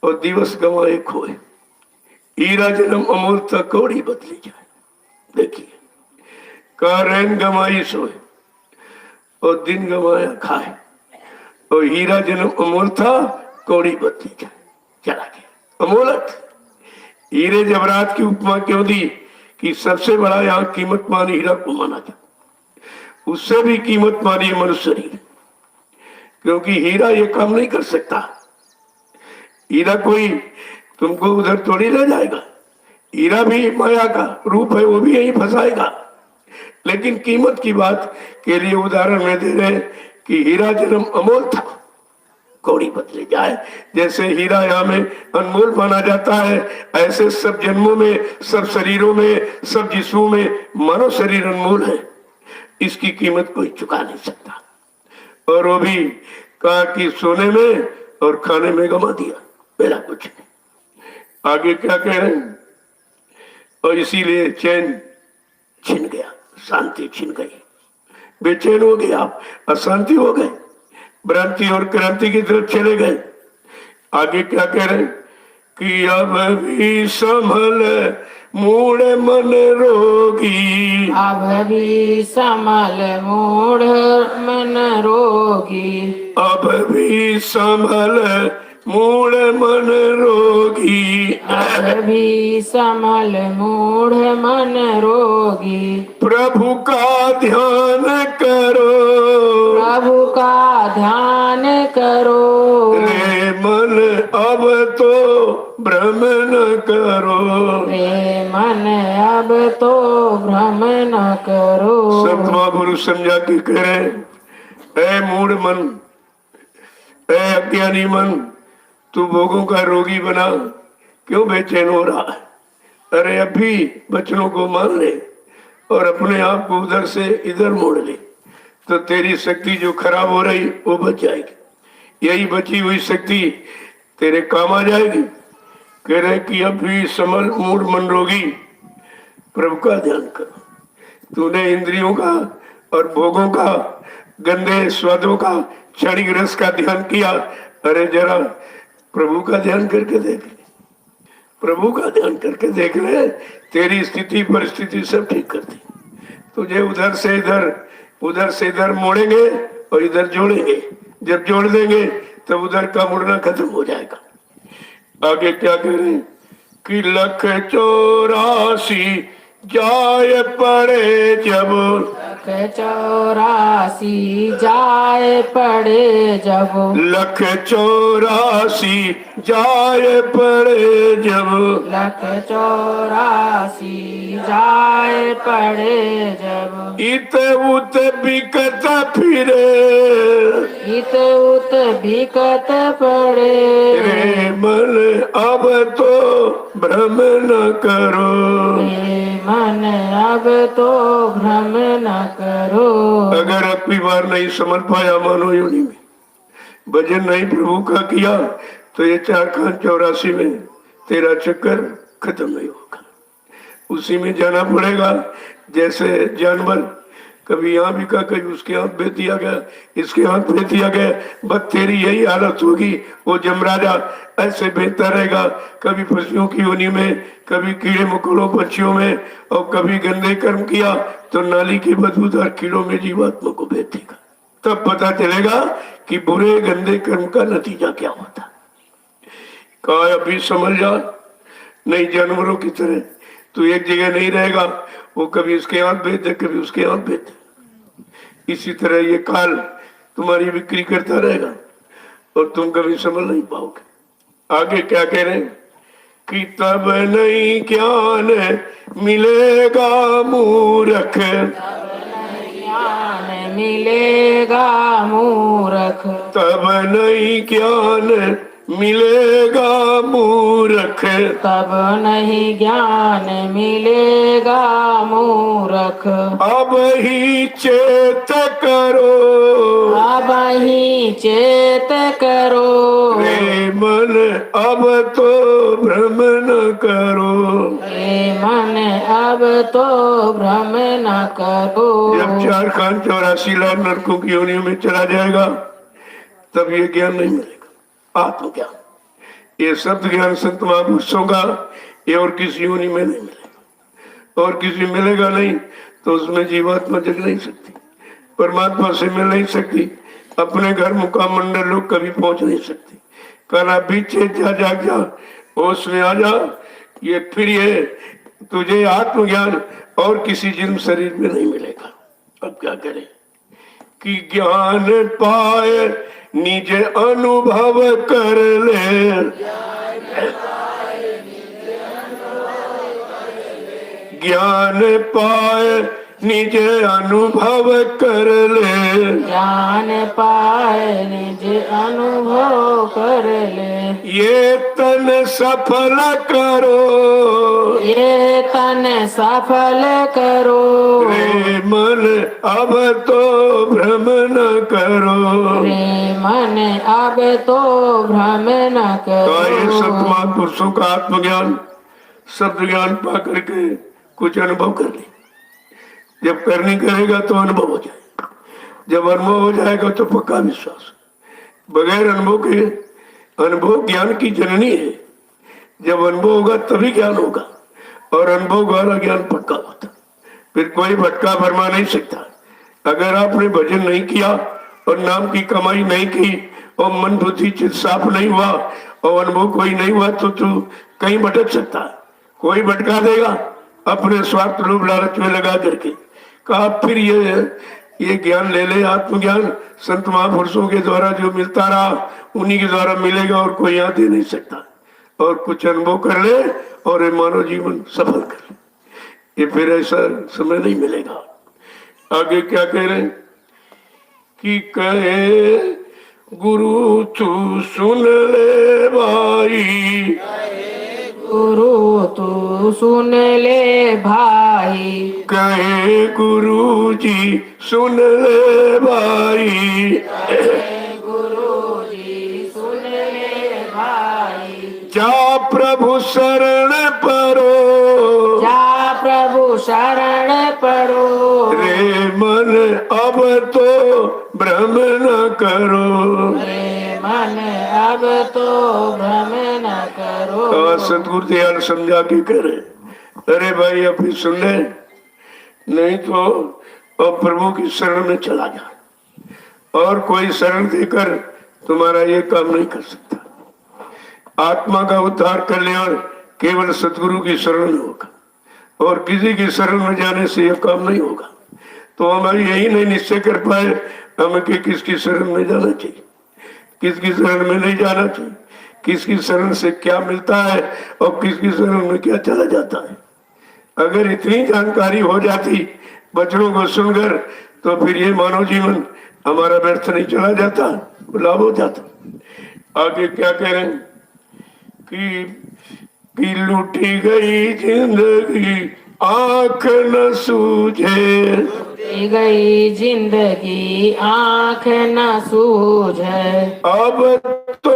Speaker 1: और दिवस गंवाए खोए, हीरा जन्म अमोल तक कौड़ी बदली जाए। देखिए, का रैन गंवाई सोए और दिन गंवाया खाए, और हीरा जन्म अमोल था कौड़ी बदली जाए, चला गया अमोलत। हीरे जवरात की उपमा क्यों दी कि सबसे बड़ा यहाँ कीमत मानी हीरा को माना जाए, उससे भी कीमत मानी है मनुष्य शरीर, क्योंकि हीरा ये काम नहीं कर सकता। हीरा कोई तुमको उधर थोड़ी ले जाएगा, हीरा भी माया का रूप है, वो भी यही फंसाएगा। लेकिन कीमत की बात के लिए उदाहरण में दे रहे हैं कि हीरा जन्म अमोल था, कौड़ी बदले जाए। जैसे हीरा यहाँ में अनमोल माना जाता है, ऐसे सब जन्मों में, सब शरीरों में, सब जिस्मों में मानव शरीर अनमोल है। इसकी कीमत कोई चुका नहीं सकता। और वो भी कहा कि सोने में और खाने में गमा दिया, मेरा कुछ नहीं। आगे क्या कह रहे हैं? और इसीलिए चैन छिन गया, शांति छिन गई, बेचैन हो गए आप, अशांति हो गए, भ्रांति और क्रांति की तरफ चले गए। आगे क्या कह रहे हैं कि अब भी संभल मूढ़ मन रोगी।
Speaker 2: अब भी संभल मूढ़ मन रोगी।
Speaker 1: अब भी संभल मूढ़ मन रोगी।
Speaker 2: अब भी संभल मूढ़ मन रोगी।
Speaker 1: प्रभु का ध्यान करो,
Speaker 2: प्रभु का ध्यान करो।
Speaker 1: रे मन अब तो भ्रम न करो।
Speaker 2: रे मन अब तो भ्रम न करो।
Speaker 1: संत महापुरुष समझा के कह रहे, ऐ मूढ़ मन, ऐ अज्ञानी मन, तू भोगों का रोगी बना क्यों बेचैन हो रहा है? अरे अभी बचनों को मान ले और अपने आप को उधर से इधर मोड़ ले, तो तेरी शक्ति जो खराब हो रही वो बच जाएगी। यही बची हुई शक्ति तेरे काम आ जाएगी। कह रहे कि अभी समल मूढ़ मन रोगी, प्रभु का ध्यान करो। तूने इंद्रियों का और भोगों का, गंदे स्वादों का, क्षणिक रस का ध्यान किया। अरे जरा प्रभु का ध्यान करके देख ले, प्रभु का ध्यान करके देख ले, तेरी स्थिति परिस्थिति सब ठीक कर दी। तुझे उधर से इधर मोड़ेंगे और इधर जोड़ेंगे। जब जोड़ देंगे तब उधर का मुड़ना खत्म हो जाएगा। आगे क्या कह रहे हैं कि 184 जाए पड़े जब,
Speaker 2: 184 जाए पड़े जब,
Speaker 1: 184 जाए पड़े जब,
Speaker 2: 184 जाए पड़े जब,
Speaker 1: इत उत बिकत फिरे,
Speaker 2: इत उत बिकत पड़े।
Speaker 1: रे मन अब तो भ्रम न करो।
Speaker 2: रे मन अब तो भ्रम न करो।
Speaker 1: अगर अब की बार नहीं समझ पाया मानो योनि में, भजन नहीं प्रभु का किया, तो ये 484 में तेरा चक्कर खत्म नहीं होगा। उसी में जाना पड़ेगा। जैसे जानवर कभी यहाँ बिका, कभी उसके हाथ भेज दिया गया, इसके हाथ भेज दिया गया, बस तेरी यही हालत होगी। वो जमराजा ऐसे भेजता रहेगा, कभी पशुओं की योनि में, कभी कीड़े मकोड़ों पक्षियों में, और कभी गंदे कर्म किया तो नाली की बदबूदार कीड़ों में जीवात्मा को भेज देगा। तब पता चलेगा कि बुरे गंदे कर्म का नतीजा क्या होता। कहा अभी समझ जा, नहीं जानवरों की तरह तू एक जगह नहीं रहेगा, वो कभी उसके हाथ भेज दे कभी उसके हाथ भेज दे। इसी तरह ये काल तुम्हारी बिक्री करता रहेगा और तुम कभी समझ नहीं पाओगे। आगे क्या कह रहे हैं कि तब नहीं ज्ञान मिलेगा मूर्ख,
Speaker 2: ज्ञान मिलेगा मूर्ख,
Speaker 1: तब नहीं ज्ञान मिलेगा मूर्ख,
Speaker 2: तब नहीं ज्ञान मिलेगा मूर्ख।
Speaker 1: अब ही चेत करो,
Speaker 2: अब ही चेत करो,
Speaker 1: रे मन अब तो भ्रम न करो।
Speaker 2: हे मन अब तो भ्रम न करो।
Speaker 1: जब 4 खान 84 लाख नरकों की योनियों में चला जाएगा तब ये ज्ञान नहीं मिलेगा, आत्मज्ञान। ये शब्द ज्ञान संत महापुरुषों का ये और किसी योनि में नहीं मिलेगा, और किसी मिलेगा नहीं तो उसमें जीवात्मा जग नहीं सकती, परमात्मा से मिल नहीं सकती, अपने घर मुकाम मंडल लोग कभी पहुंच नहीं सकती। कल बीचे जा जाग जा, होश में आ जा, ये फिर ये तुझे आत्मज्ञान और किसी जन्म शरीर में नहीं मिलेगा। अब क्या करें कि ज्ञान पाए निज अनुभव कर ले, ज्ञान पाए निज अनुभव कर ले,
Speaker 2: ज्ञान पाए निज अनुभव कर ले।
Speaker 1: ये तन सफल करो,
Speaker 2: ये तन सफल करो,
Speaker 1: रे मन अब तो भ्रम न करो।
Speaker 2: रे मन अब तो भ्रम न
Speaker 1: तो ये
Speaker 2: करो।
Speaker 1: संत महापुरुषों का आत्मज्ञान शब्द ज्ञान पा करके कुछ अनुभव कर ले। जब करनी करेगा तो अनुभव हो जाएगा, जब अनुभव हो जाएगा तो पक्का विश्वास। बगैर अनुभव के, अनुभव ज्ञान की जननी है, जब अनुभव होगा तभी ज्ञान होगा, और अनुभव वाला ज्ञान पक्का होता, फिर कोई भटका भरमा नहीं सकता। अगर आपने भजन नहीं किया और नाम की कमाई नहीं की और मन बुद्धि चित्त साफ नहीं हुआ और अनुभव कोई नहीं हुआ तो तू कहीं भटक सकता है, कोई भटका देगा अपने स्वार्थ लोभ लालच में लगा करके। कहा फिर ये ज्ञान ले ले, आत्मज्ञान संत महापुरुषों के द्वारा जो मिलता रहा उन्हीं के द्वारा मिलेगा और कोई यहाँ दे नहीं सकता। और कुछ अनुभव कर ले और ये मानव जीवन सफल कर ले, ये फिर ऐसा समय नहीं मिलेगा। आगे क्या कह रहे हैं कि कहे गुरु तू सुन ले भाई,
Speaker 2: गुरु तू सुन ले भाई,
Speaker 1: कहे गुरु जी सुन ले भाई,
Speaker 2: गुरु जी सुन ले भाई।
Speaker 1: जा प्रभु शरण परो,
Speaker 2: जा प्रभु शरण परो,
Speaker 1: रे मन अब तो भ्रम न करो।
Speaker 2: रे मन अब तो भ्रम न करो।
Speaker 1: सतगुरु दयाल समझा के करे, अरे भाई अभी सुन ले, नहीं तो अब प्रभु की शरण में चला जा, और कोई शरण देकर तुम्हारा ये काम नहीं कर सकता। आत्मा का उद्धार कर ले और केवल सतगुरु की शरण में होगा, और किसी की शरण में जाने से यह काम नहीं होगा। तो हमारी यही नहीं निश्चय कर पाए हमें कि किसकी शरण में जाना चाहिए, किसकी शरण में नहीं जाना चाहिए, किसकी शरण से क्या मिलता है और किसकी शरण में क्या चला जाता है। अगर इतनी जानकारी हो जाती वचनों को सुनकर तो फिर ये मानव जीवन हमारा व्यर्थ नहीं चला जाता, लाभ हो जाता। आगे क्या कह रहे हैं कि लूटी गई जिंदगी आंख न सूझे,
Speaker 2: लूटी गई जिंदगी आंख न सूझे,
Speaker 1: अब तो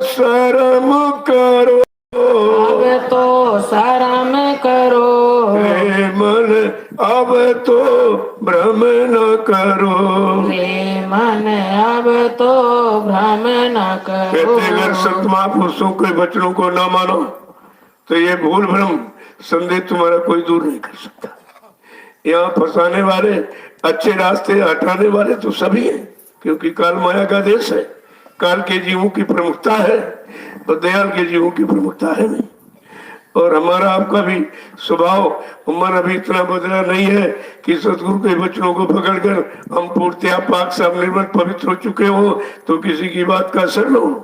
Speaker 1: शर्म करो,
Speaker 2: अब तो शर्म करो,
Speaker 1: रे मन अब तो भ्रम न करो।
Speaker 2: रे मन अब तो भ्रम न करो।
Speaker 1: कहते अगर संत महापुरुषों के वचनों को ना मानो तो ये भूल भ्रम संदेह तुम्हारा कोई दूर नहीं कर सकता। यहाँ फंसाने वाले, अच्छे रास्ते हटाने वाले तो सभी हैं, क्योंकि काल माया का देश है, काल के जीवों की प्रमुखता है और दयाल के जीवों की प्रमुखता है नहीं। और हमारा आपका भी स्वभाव उम्र अभी इतना बदला नहीं है कि सतगुरु के वचनों को पकड़कर हम पूर्तिया पाक साहब निर्मल पवित्र हो चुके हो तो किसी की बात का असर न हो।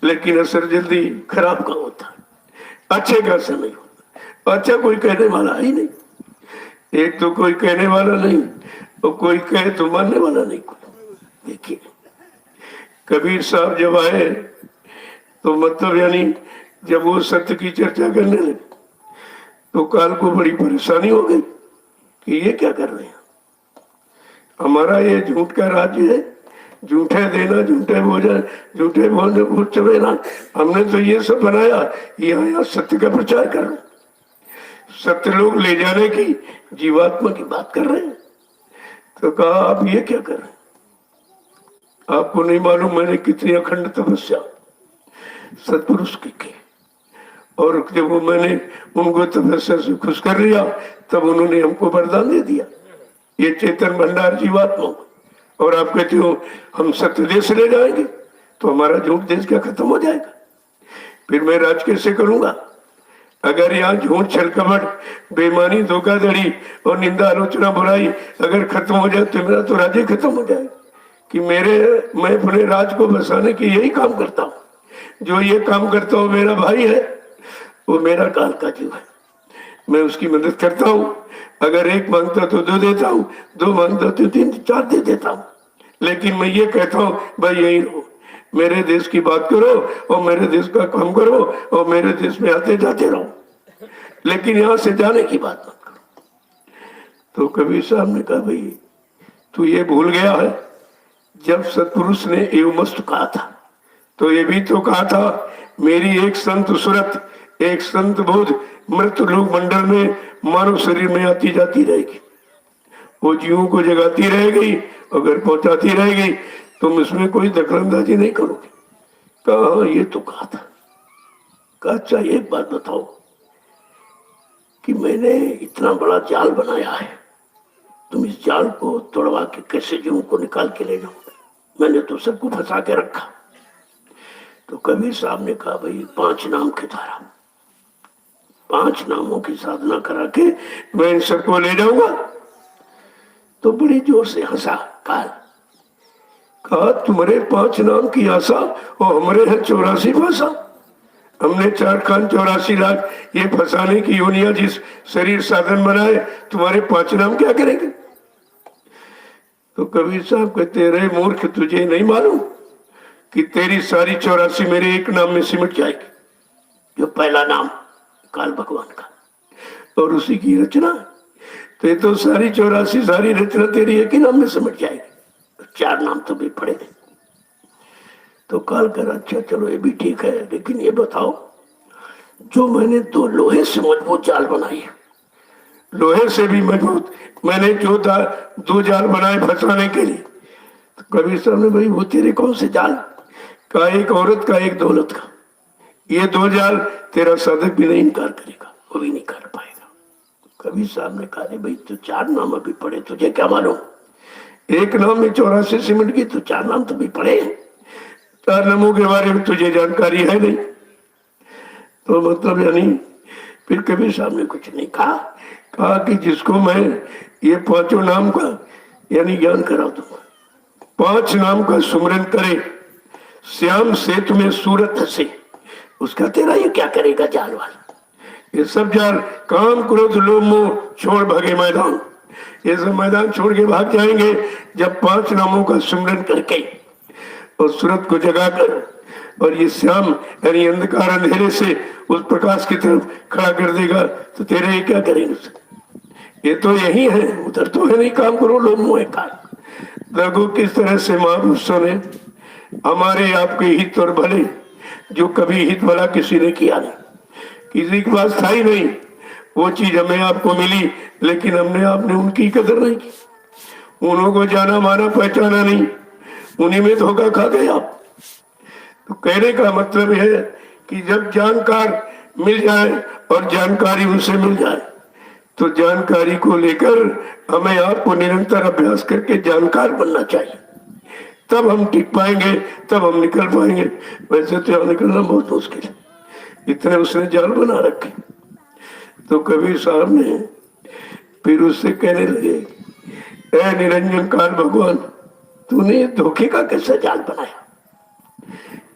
Speaker 1: लेकिन असर जल्दी खराब का होता है, अच्छे का असर नहीं होता। अच्छा कोई कहने वाला ही नहीं, एक तो कोई कहने वाला नहीं और कोई कहे तो मानने वाला नहीं कोई। देखिए कबीर साहब जब आए तो मतलब यानी जब वो सत्य की चर्चा करने लगे तो काल को बड़ी परेशानी हो गई कि ये क्या कर रहे हैं, हमारा ये झूठ का राज्य है, झूठे देना, झूठे भोजन, झूठे बोलने, भूत चबेना, हमने तो ये सब बनाया, यहाँ सत्य का प्रचार कर रहे हैं, सत्य लोग ले जाने की जीवात्मा की बात कर रहे हैं। तो कहा आप ये क्या कर रहे हैं, आपको नहीं मालूम मैंने कितनी अखंड तपस्या सत्पुरुष की और जब वो मैंने उनको तपस्या से खुश कर लिया तब उन्होंने हमको वरदान दे दिया ये चेतन भंडार जीवात्मा। और आप कहते हो हम सत्य देश ले जाएंगे तो हमारा झूठ देश क्या खत्म हो जाएगा, फिर मैं राज कैसे करूंगा? अगर यहाँ झूठ छल कपट बेईमानी धोखाधड़ी और निंदा आलोचना बुराई अगर खत्म हो जाए तो मेरा तो राज्य खत्म हो जाए कि मैं अपने राज को बसाने की यही काम करता हूँ। जो ये काम करता हूँ मेरा भाई है, वो मेरा काल का जीव है, मैं उसकी मदद करता हूँ। अगर एक मांगता तो दो देता हूँ, दो मांगता तो तीन चार दे देता हूँ। लेकिन मैं ये कहता हूँ भाई यही रहो, मेरे देश की बात करो और मेरे देश का काम करो और मेरे देश में आते जाते रहो, लेकिन यहाँ से जाने की बात मत करो। तो कबीर साहब ने कहा भाई तू ये भूल गया है, जब सतपुरुष ने एवमस्तु कहा था तो ये भी तो कहा था मेरी एक संत सुरत एक संत बोध मृत लोक मंडल में मानव शरीर में आती जाती रहेगी, वो जीवों को जगाती रहेगी, अगर पहुंचाती रहेगी तुम इसमें कोई दखलंदाजी नहीं करोगे। कहा ये तो कहा था। कहा अच्छा एक बात बताओ कि मैंने इतना बड़ा जाल बनाया है, तुम इस जाल को तोड़वा के कैसे जीवों को निकाल के ले जाओगे? मैंने तो सबको फंसा के रखा। तो कबीर साहब ने कहा भाई 5 नाम के द्वारा 5 नामों की साधना करा के मैं इन सबको ले जाऊंगा। तो बड़ी जोर से हंसा काल। कहा तुम्हारे 5 नाम की आशा और हमारे हैं 84 भाषा, हमने 4 खान 84 लाख ये फंसाने की योनिया जिस शरीर साधन बनाए, तुम्हारे 5 नाम क्या करेंगे? तो कबीर साहब कहते रहे मूर्ख तुझे नहीं मालूम कि तेरी सारी 84 मेरे एक नाम में सिमट जाएगी, जो पहला नाम काल भगवान का और उसी की रचना। तो ये तो सारी 84 सारी रचना तेरी एक ही नाम में सिमट जाएगी, 4 नाम तो भी पड़े। तो काल कर अच्छा चलो ये भी ठीक है, लेकिन ये बताओ जो मैंने 2 लोहे से मजबूत जाल बनाई है, लोहे से भी मजबूत मैंने जो 2 जाल बनाए फंसाने के लिए। तो कबीर साहब ने भाई वो तेरे कौन से जाल? का एक औरत का एक दौलत का, ये 2 जाल तेरा साधक भी नहीं इनकार करेगा, वो भी नहीं कर पाएगा। कबीर साहब ने कहा भाई तो 4 नाम अभी पढ़े, तुझे क्या मालूम? एक नाम में 84 सिमट गई तो 4 नाम तो भी पढ़े, 4 नामों के बारे में तुझे जानकारी है नहीं। तो मतलब यानी फिर कबीर साहब ने कुछ नहीं कहा कि जिसको मैं ये 5 नाम का यानी ज्ञान करा दूंगा, 5 नाम का सुमरन करे, श्याम से तुम्हें सूरत से, उसका तेरा ये क्या करेगा जाल वाला? ये सब जाल काम क्रोध लोभ मोह छोड़ भागे मैदान, ये सब मैदान छोड़ के भाग जाएंगे जब 5 नामों का सुमरन करके और सूरत को जगाकर और ये श्याम यानी अंधकार अंधेरे से उस प्रकाश की तरफ खड़ा कर देगा। तो तेरे ये क्या करेंगे? ये तो यही है, उधर तो है नहीं काम करो लोभ मोह काल। देखो किस तरह से महापुरुषों ने हमारे आपके हित और भले, जो कभी हित भला किसी ने किया नहीं, किसी के पास था ही नहीं, वो चीज हमें आपको मिली, लेकिन आपने उनकी कदर नहीं की, उन्हों को जाना माना पहचाना नहीं, उन्हीं में धोखा खा गए आप। तो कहने का मतलब है कि जब जानकार मिल जाए और जानकारी उनसे मिल जाए तो जानकारी को लेकर हमें आपको निरंतर अभ्यास करके जानकार बनना चाहिए, तब हम टिक पाएंगे, तब हम निकल पाएंगे। वैसे तो यहाँ निकलना बहुत मुश्किल है, इतने उसने जाल बना रखे। तो कबीर साहब ने फिर उससे कहने लगे, ए निरंजन काल भगवान, तूने धोखे का कैसा जाल बनाया?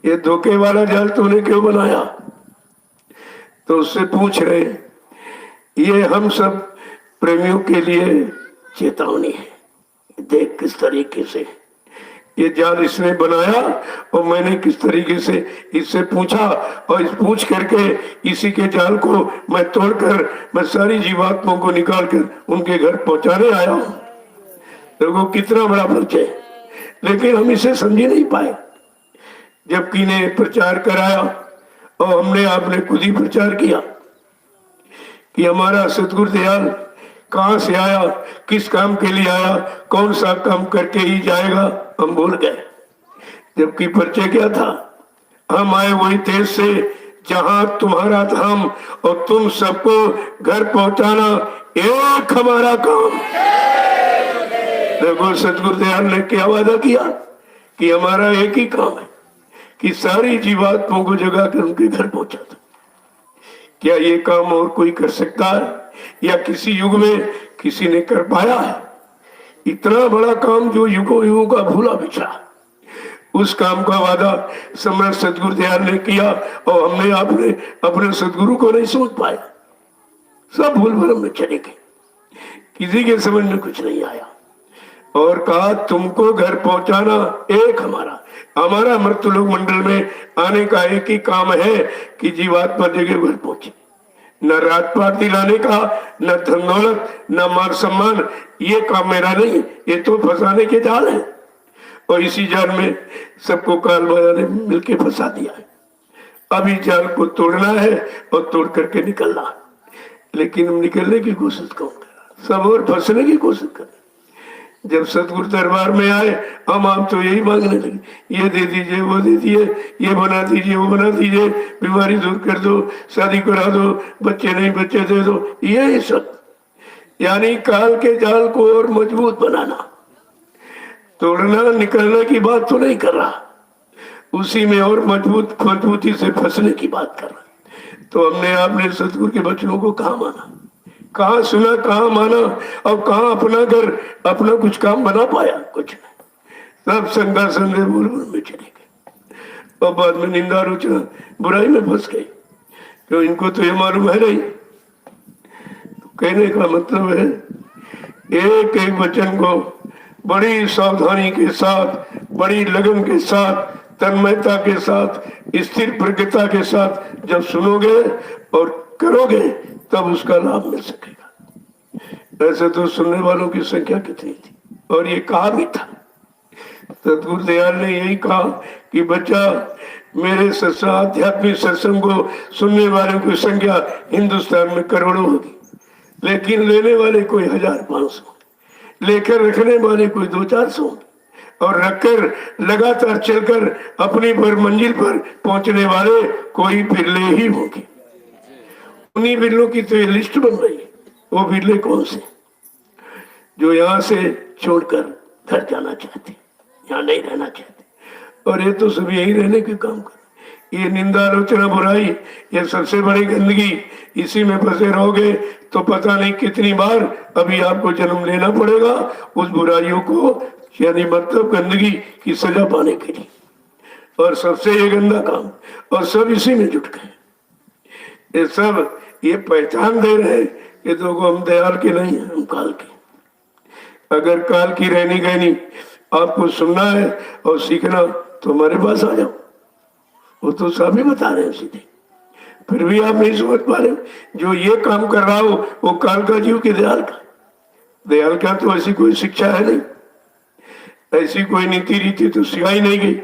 Speaker 1: ये धोखे वाला जाल तूने क्यों बनाया? तो उससे पूछ रहे, ये हम सब प्रेमियों के लिए चेतावनी है। देख किस तरीके से ये जाल इसने बनाया, और मैंने किस तरीके से इससे पूछा, और इस पूछ करके इसी के जाल को मैं तोड़कर मैं सारी जीवात्माओं को निकाल कर उनके घर पहुंचाने आया हूं। देखो कितना बड़ा परिचय। लेकिन हम इसे समझ नहीं पाए। जबकि ने प्रचार कराया, और हमने आपने खुद ही प्रचार किया कि हमारा सतगुरु दयाल कहां से आया, किस काम के लिए आया, कौन सा काम करके ही जाएगा, हम भूल गए। जबकि परिचय क्या था? हम आए वही देश से जहां तुम्हारा धाम, और तुम सबको घर पहुंचाना एक हमारा काम। देखो सतगुरु दयाल ने क्या वादा किया कि हमारा एक ही काम है कि सारी जीवात्माओं को जगा कर उनके घर पहुंचा दो। क्या ये काम और कोई कर सकता है, या किसी युग में किसी ने कर पाया है? इतना बड़ा काम जो युगों युगों का भूला बिछा, उस काम का वादा सम्राट सतगुरु दयाल ने किया, और हमने आपने अपने सतगुरु को नहीं समझ पाया। सब भूल भरम में चले गए, किसी के समझ में कुछ नहीं आया। और कहा तुमको घर पहुंचाना एक हमारा मृत्युलोक मंडल में आने का एक ही काम है कि जीवात्मा जगह घर पहुंचे। न राजपाट दिलाने का, न धन दौलत, न मान सम्मान, ये काम मेरा नहीं। ये तो फंसाने के जाल है, और इसी जाल में सबको काल बाजा ने मिलके फंसा दिया है। अभी जाल को तोड़ना है और तोड़ करके निकलना। लेकिन हम निकलने की कोशिश कौन कर रहा? सब और फंसने की कोशिश कर। जब सतगुरु दरबार में आए, हम आप तो यही मांगने लगे, ये दे दीजिए, वो दे दीजिए, ये बना दीजिए, वो बना दीजिए, बीमारी दूर कर दो, शादी करा दो, बच्चे नहीं बच्चे दे दो, ये सब। यानी काल के जाल को और मजबूत बनाना, तोड़ना निकलने की बात तो नहीं कर रहा, उसी में और मजबूती से फंसने की बात कर रहा। तो हमने आपने सतगुरु के वचनों को कहाँ माना, कहाँ सुना, कहाँ माना, और कहाँ अपना घर अपना कुछ काम बना पाया? कुछ नहीं। सब संगा संदेह बोल में चले गए, और बाद में निंदा आलोचना बुराई में फंस गए। क्यों? इनको तो ये मालूम है नहीं। तो कहने का मतलब है, एक एक वचन को बड़ी सावधानी के साथ, बड़ी लगन के साथ, तन्मयता के साथ, स्थिर प्रज्ञता के साथ जब सुनोगे और करोगे, तब उसका लाभ मिल सकेगा। ऐसे तो सुनने वालों की संख्या कितनी थी, और ये कहा भी था। सतगुरु दयाल ने यही कहा कि बच्चा, मेरे आध्यात्मिक सत्संग को सुनने वालों की संख्या हिंदुस्तान में करोड़ों होगी, लेकिन लेने वाले कोई 1000-500, लेकर रखने वाले कोई 200-400, और रखकर लगातार चलकर अपनी पर मंजिल पर पहुंचने वाले कोई बिरले ही होंगे। उन्हीं बिरलों की तो ये लिस्ट बन रही है। वो बिरले कौन से? जो यहाँ से छोड़कर घर जाना चाहते, यहाँ नहीं रहना चाहते, और ये तो सब यही रहने के काम कर। ये निंदा आलोचना बुराई, ये सबसे बड़ी गंदगी। इसी में फंसे रहोगे तो पता नहीं कितनी बार अभी आपको जन्म लेना पड़ेगा उस बुराइयों को, यानी मतलब गंदगी की सजा पाने के लिए। और सबसे ये गंदा काम, और सब इसी में जुट गए। ये सब ये पहचान दे रहे हैं कि देखो हम दयाल के नहीं हैं, हम काल के। अगर काल की रहनी गहनी आपको सुनना है और सीखना, तो हमारे पास आ जाओ। वो तो सब ही बता रहे हैं सीधे, फिर भी आप नहीं समझ पा रहे। जो ये काम कर रहा हो वो काल का जीव के दयाल का। दयाल का तो ऐसी कोई शिक्षा है नहीं, ऐसी कोई नीति रीति तो सिखाई नहीं गई।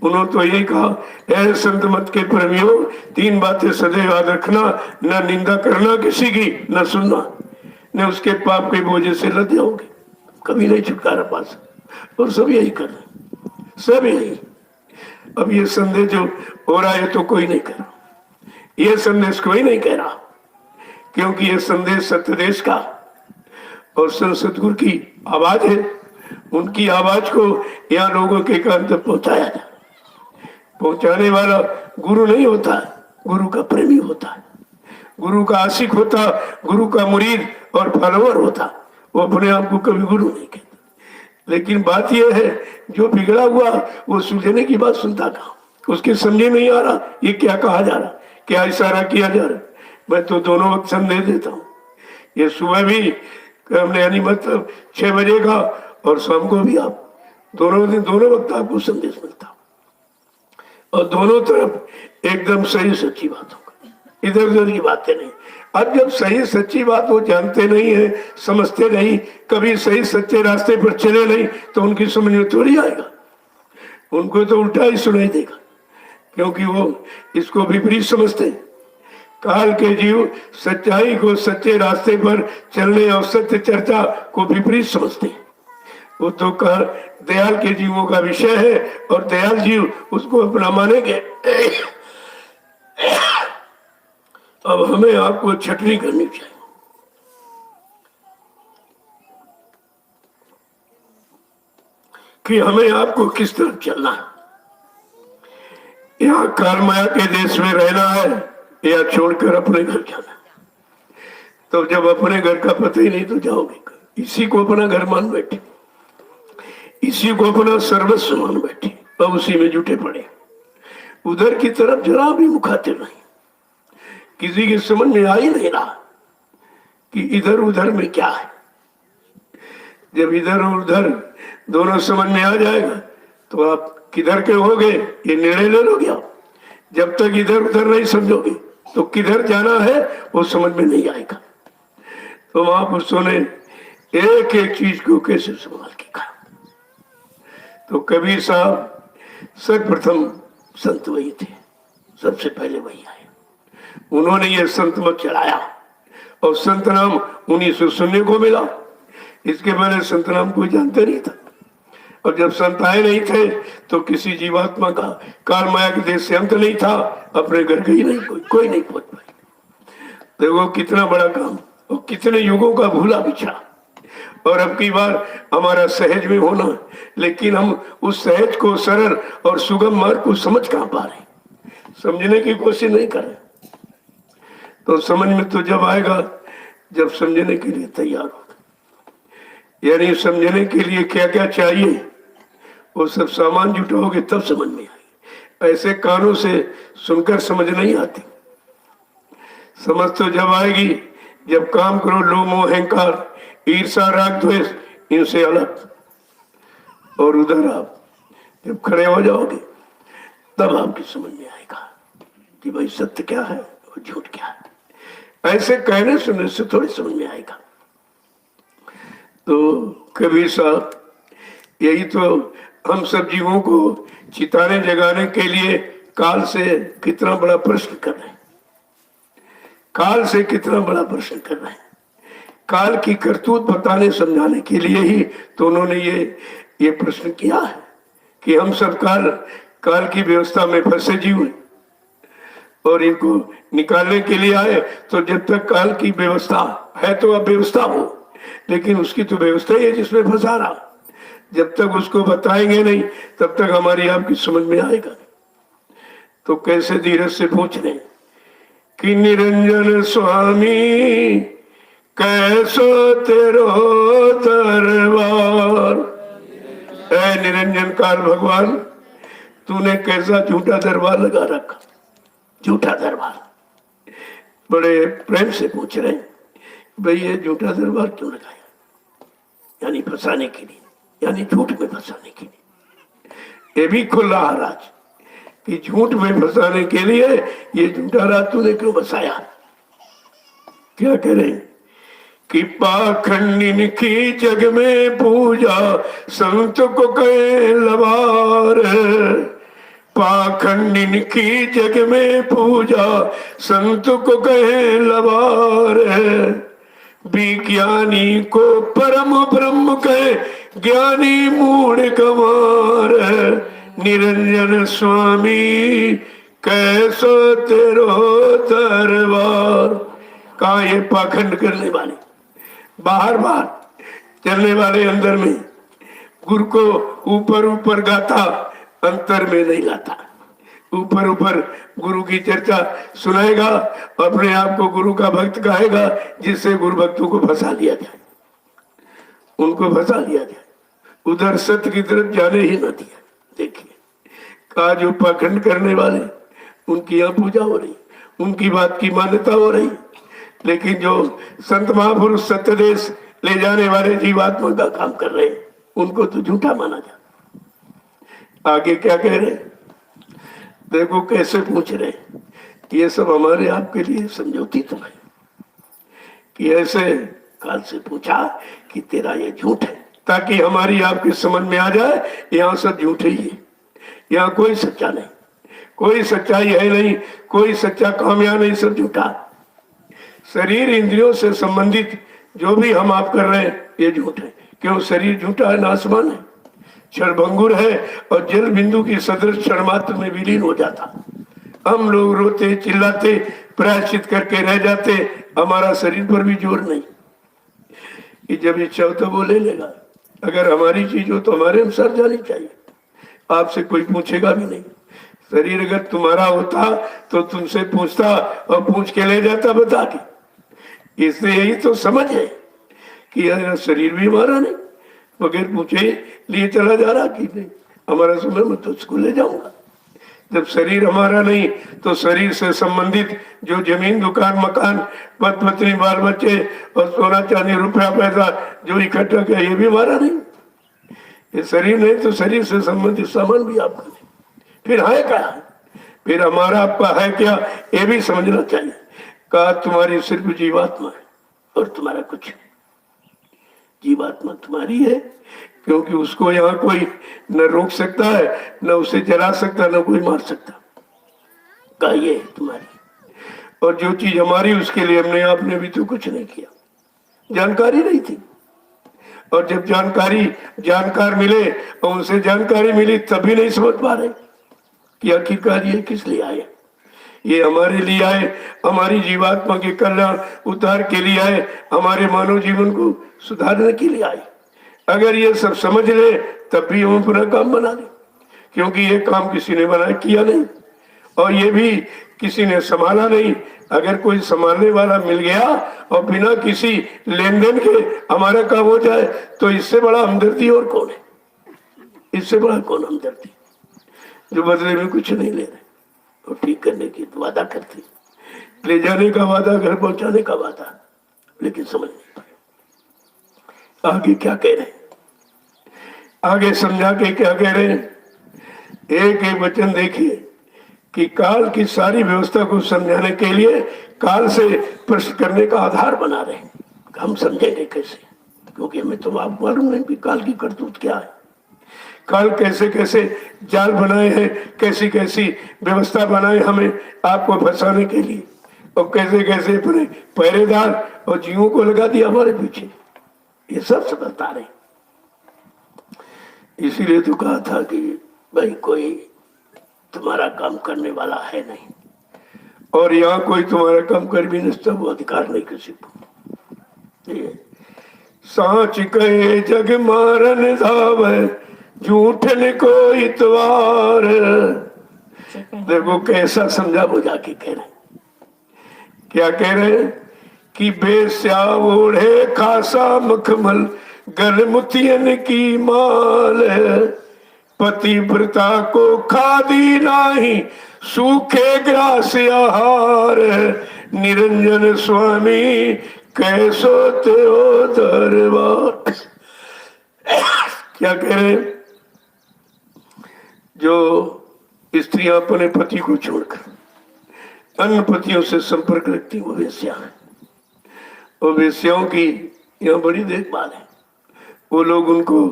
Speaker 1: उन्होंने तो यही कहा, ऐ संत मत के प्रेमियों, 3 बातें सदैव याद रखना, न निंदा करना किसी की, न सुनना, न उसके पाप के बोझे से लद जाओगे, कभी नहीं छुटकारा पा सकते। और सब यही कर रहे, सब यही। अब ये संदेश जो हो रहा है तो कोई नहीं कह रहा, ये संदेश कोई नहीं कह रहा, क्योंकि ये संदेश सत्यदेश का और सतगुरु की आवाज है। उनकी आवाज को यहाँ लोगों के कान तक पहुंचाया जाए। पहुंचाने वाला गुरु नहीं होता, गुरु का प्रेमी होता है, गुरु का आशिक होता, गुरु का मुरीद और फॉलोअर होता। वो अपने आप को कभी गुरु नहीं कहता। लेकिन बात यह है, जो बिगड़ा हुआ वो सुलझने की बात सुनता कहाँ, उसके समझे नहीं आ रहा ये क्या कहा जा रहा, क्या इशारा किया जा रहा। मैं तो दोनों वक्त संदेश देता हूँ। ये सुबह भी हमने यानी मतलब 6 बजे का, और शाम को भी आप दोनों वक्त आपको संदेश मिलता, और दोनों तरफ एकदम सही सच्ची बात होगा, इधर उधर की बातें नहीं। अब जब सही सच्ची बात वो जानते नहीं है, समझते नहीं, कभी सही सच्चे रास्ते पर चले नहीं, तो उनकी समझ में थोड़ी आएगा। उनको तो उल्टा ही सुनाई देगा, क्योंकि वो इसको विपरीत समझते हैं। काल के जीव सच्चाई को, सच्चे रास्ते पर चलने और सत्य चर्चा को विपरीत समझते हैं। वो तो दयाल के जीवों का विषय है, और दयाल जीव उसको अपना मानेंगे। अब हमें आपको छटनी करनी चाहिए कि हमें आपको किस तरफ चलना है। यहाँ काल माया के देश में रहना है या छोड़कर अपने घर जाना। तो जब अपने घर का पता ही नहीं तो जाओगे, इसी को अपना घर मान बैठे, इसी को अपना सर्वस्व मान बैठे, अब उसी में जुटे पड़े। उधर की तरफ जरा भी मुखाते नहीं, किसी की समझ में आ ही नहीं रहा कि इधर उधर में क्या है। जब इधर और उधर दोनों समझ में आ जाएगा तो आप किधर के होगे ये निर्णय ले लोगे आप। जब तक इधर उधर नहीं समझोगे तो किधर जाना है वो समझ में नहीं आएगा। तो महापुरुषों ने एक एक चीज को कैसे संभाल के कहा। तो कबीर साहब सर्वप्रथम संत वही थे, सबसे पहले वही आए। उन्होंने ये संत मत चढ़ाया, और संत नाम उन्हीं से सुनने को मिला। इसके पहले संत नाम कोई जानता नहीं था, और जब संत आए नहीं थे तो किसी जीवात्मा का काल माया के देश से अंत नहीं था, अपने घर गई नहीं, कोई नहीं पहुंच पाई। देखो कितना बड़ा काम, और कितने युगों का भूला बिछा। और अब की बार हमारा सहज में होना, लेकिन हम उस सहज को, सरल और सुगम मार्ग को समझ कहाँ पा रहे, समझने की कोशिश नहीं कर रहे। तो समझ में तो जब आएगा जब समझने के लिए तैयार होगा। यानी समझने के लिए क्या क्या चाहिए वो सब सामान जुटाओगे तब समझ में आएगी। ऐसे कानों से सुनकर समझ नहीं आती। समझ तो जब आएगी जब काम करो, लोभ मोह अहंकार ईर्षा राग द्वेष इनसे अलग, और उधर आप जब खड़े हो जाओगे तब आपकी समझ में आएगा कि भाई सत्य क्या है और झूठ क्या है। ऐसे कहने सुनने से थोड़ी समझ में आएगा। तो कबीर साहब यही तो हम सब जीवों को चिताने जगाने के लिए काल से कितना बड़ा प्रश्न कर रहे हैं, काल से कितना बड़ा प्रश्न कर रहे हैं। काल की करतूत बताने समझाने के लिए ही तो उन्होंने ये प्रश्न किया है कि हम सब काल की व्यवस्था में फंसे जीव हैं, और इनको निकालने के लिए आए। तो जब तक काल की व्यवस्था है तो अब व्यवस्था हो, लेकिन उसकी तो व्यवस्था ही है जिसमें फंसा रहा। जब तक उसको बताएंगे नहीं तब तक हमारी आपकी समझ में आएगा। तो कैसे धीरज से पूछ रहे कि निरंजन स्वामी कैसो तेरो दरबार। ऐ निरंजन काल भगवान, तूने कैसा झूठा दरबार लगा रखा, झूठा दरबार। बड़े प्रेम से पूछ रहे हैं भाई ये झूठा दरबार क्यों लगाया, यानी फंसाने के लिए, यानी झूठ में फंसाने के लिए। ये भी खुला राज कि झूठ में फंसाने के लिए ये झूठा राज तूने क्यों बसाया। क्या करें कि पाखंडिन की जग में पूजा संत को कहे लबार। पाखंडिन की जग में पूजा संत को कहे लबार। विज्ञानी को परम ब्रह्म कहे ज्ञानी मूढ़ कमार। निरंजन स्वामी कैसो तेरो दरबार। कहा ये पाखंड करने वाले, बाहर बाहर चलने वाले अंदर में गुरु को ऊपर ऊपर गाता, अंतर में नहीं लाता। ऊपर ऊपर गुरु की चर्चा सुनाएगा, अपने आप को गुरु का भक्त कहेगा, जिससे गुरु भक्तों को फंसा लिया जाए, उनको फंसा लिया जाए, उधर सत्य की तरफ जाने ही न दिया। देखिए का जो पाखंड करने वाले, उनकी यहाँ पूजा हो रही, उनकी बात की मान्यता हो रही, लेकिन जो संत महापुरुष सत्य देश ले जाने वाले जीवात्मा का काम कर रहे हैं, उनको तो झूठा माना जाता। आगे क्या कह रहे हैं देखो, कैसे पूछ रहे हैं। ये सब हमारे आपके लिए समझौती तो है कि ऐसे काल से पूछा कि तेरा ये झूठ है, ताकि हमारी आपकी समझ में आ जाए यहाँ सब झूठे ही है, यहाँ कोई सच्चा नहीं, कोई सच्चाई है नहीं, कोई सच्चा काम यहाँ नहीं, सब झूठा। शरीर इंद्रियों से संबंधित जो भी हम आप कर रहे हैं ये झूठ है। क्यों? शरीर झूठा है, नासमान है, क्षणभंगुर है और जल बिंदु की सदृश क्षण मात्र में विलीन हो जाता। हम लोग रोते चिल्लाते प्रायश्चित करके रह जाते, हमारा शरीर पर भी जोर नहीं कि जब इच्छा हो तो वो ले लेगा। अगर हमारी चीज हो तो हमारे अनुसार जानी चाहिए, आपसे कोई पूछेगा भी नहीं। शरीर अगर तुम्हारा होता तो तुमसे पूछता और पूछ के ले जाता बता के। इसलिए यही तो समझ है कि यार शरीर भी हमारा नहीं, बगैर पूछे लिए चला जा रहा कि नहीं, हमारा समय मैं तो उसको ले जाऊंगा। जब शरीर हमारा नहीं तो शरीर से संबंधित जो जमीन दुकान मकान पद पत्नी बाल बच्चे और सोना चांदी रुपया पैसा जो इकट्ठा किया ये भी हमारा नहीं। ये शरीर नहीं तो शरीर से संबंधित सामान भी आपका नहीं, फिर है क्या? फिर हमारा आपका है क्या? ये भी समझना चाहिए। कहा तुम्हारी सिर्फ जीवात्मा है और तुम्हारा कुछ। जीवात्मा तुम्हारी है क्योंकि उसको यहाँ कोई न रोक सकता है, न उसे जला सकता, न कोई मार सकता। कहा ये है तुम्हारी, और जो चीज हमारी उसके लिए हमने आपने भी तो कुछ नहीं किया, जानकारी नहीं थी। और जब जानकार मिले और उनसे जानकारी मिली तभी नहीं समझ पा रहे कि आखिरकार ये किस लिए आए। ये हमारे लिए आए, हमारी जीवात्मा के कल्याण उद्धार के लिए आए, हमारे मानव जीवन को सुधारने के लिए आए। अगर ये सब समझ ले तब भी हम अपना काम बना ले, क्योंकि ये काम किसी ने बनाया किया नहीं और ये भी किसी ने संभाला नहीं। अगर कोई संभालने वाला मिल गया और बिना किसी लेन देन के हमारा काम हो जाए तो इससे बड़ा हमदर्दी और कौन है? इससे बड़ा कौन हमदर्दी? जो बदले में कुछ नहीं ले रहे और ठीक करने की वादा करते, ले जाने का वादा, घर पहुंचाने का वादा, लेकिन समझ नहीं पाए। आगे क्या कह रहे हैं, आगे समझा के क्या कह रहे हैं। एक एक वचन देखिए कि काल की सारी व्यवस्था को समझाने के लिए काल से प्रश्न करने का आधार बना रहे हैं। हम समझेंगे कैसे? क्योंकि हमें तो आप मालूम नहीं कि काल की करतूत क्या है, काल कैसे कैसे जाल बनाए हैं, कैसी कैसी व्यवस्था बनाए हमें आपको फंसाने के लिए, और कैसे कैसे अपने पहरेदार और जीवों को लगा दिया हमारे पीछे। ये सब बता रहे। इसीलिए तो कहा था कि भाई कोई तुम्हारा काम करने वाला है नहीं, और यहाँ कोई तुम्हारा काम कर भी नहीं सकता, वो अधिकार नहीं किसी को। साच कहे जग मारन धावे, झूठ ने कोई इतवार। देखो कैसा समझा बुझा के कह रहे। क्या कह रहे कि बेस्या ओढ़े खासा मखमल, गल मुतियन की माल। पतिव्रता को खादी नाही, सूखे ग्रास आहार। निरंजन स्वामी कैसो त्यो दरबार। क्या कह रहे? जो स्त्रियां अपने पति को छोड़कर अन्य पतियों से संपर्क रखती वो वेश्या है, और वेश्याओं की यहाँ बड़ी देखभाल है। वो लोग उनको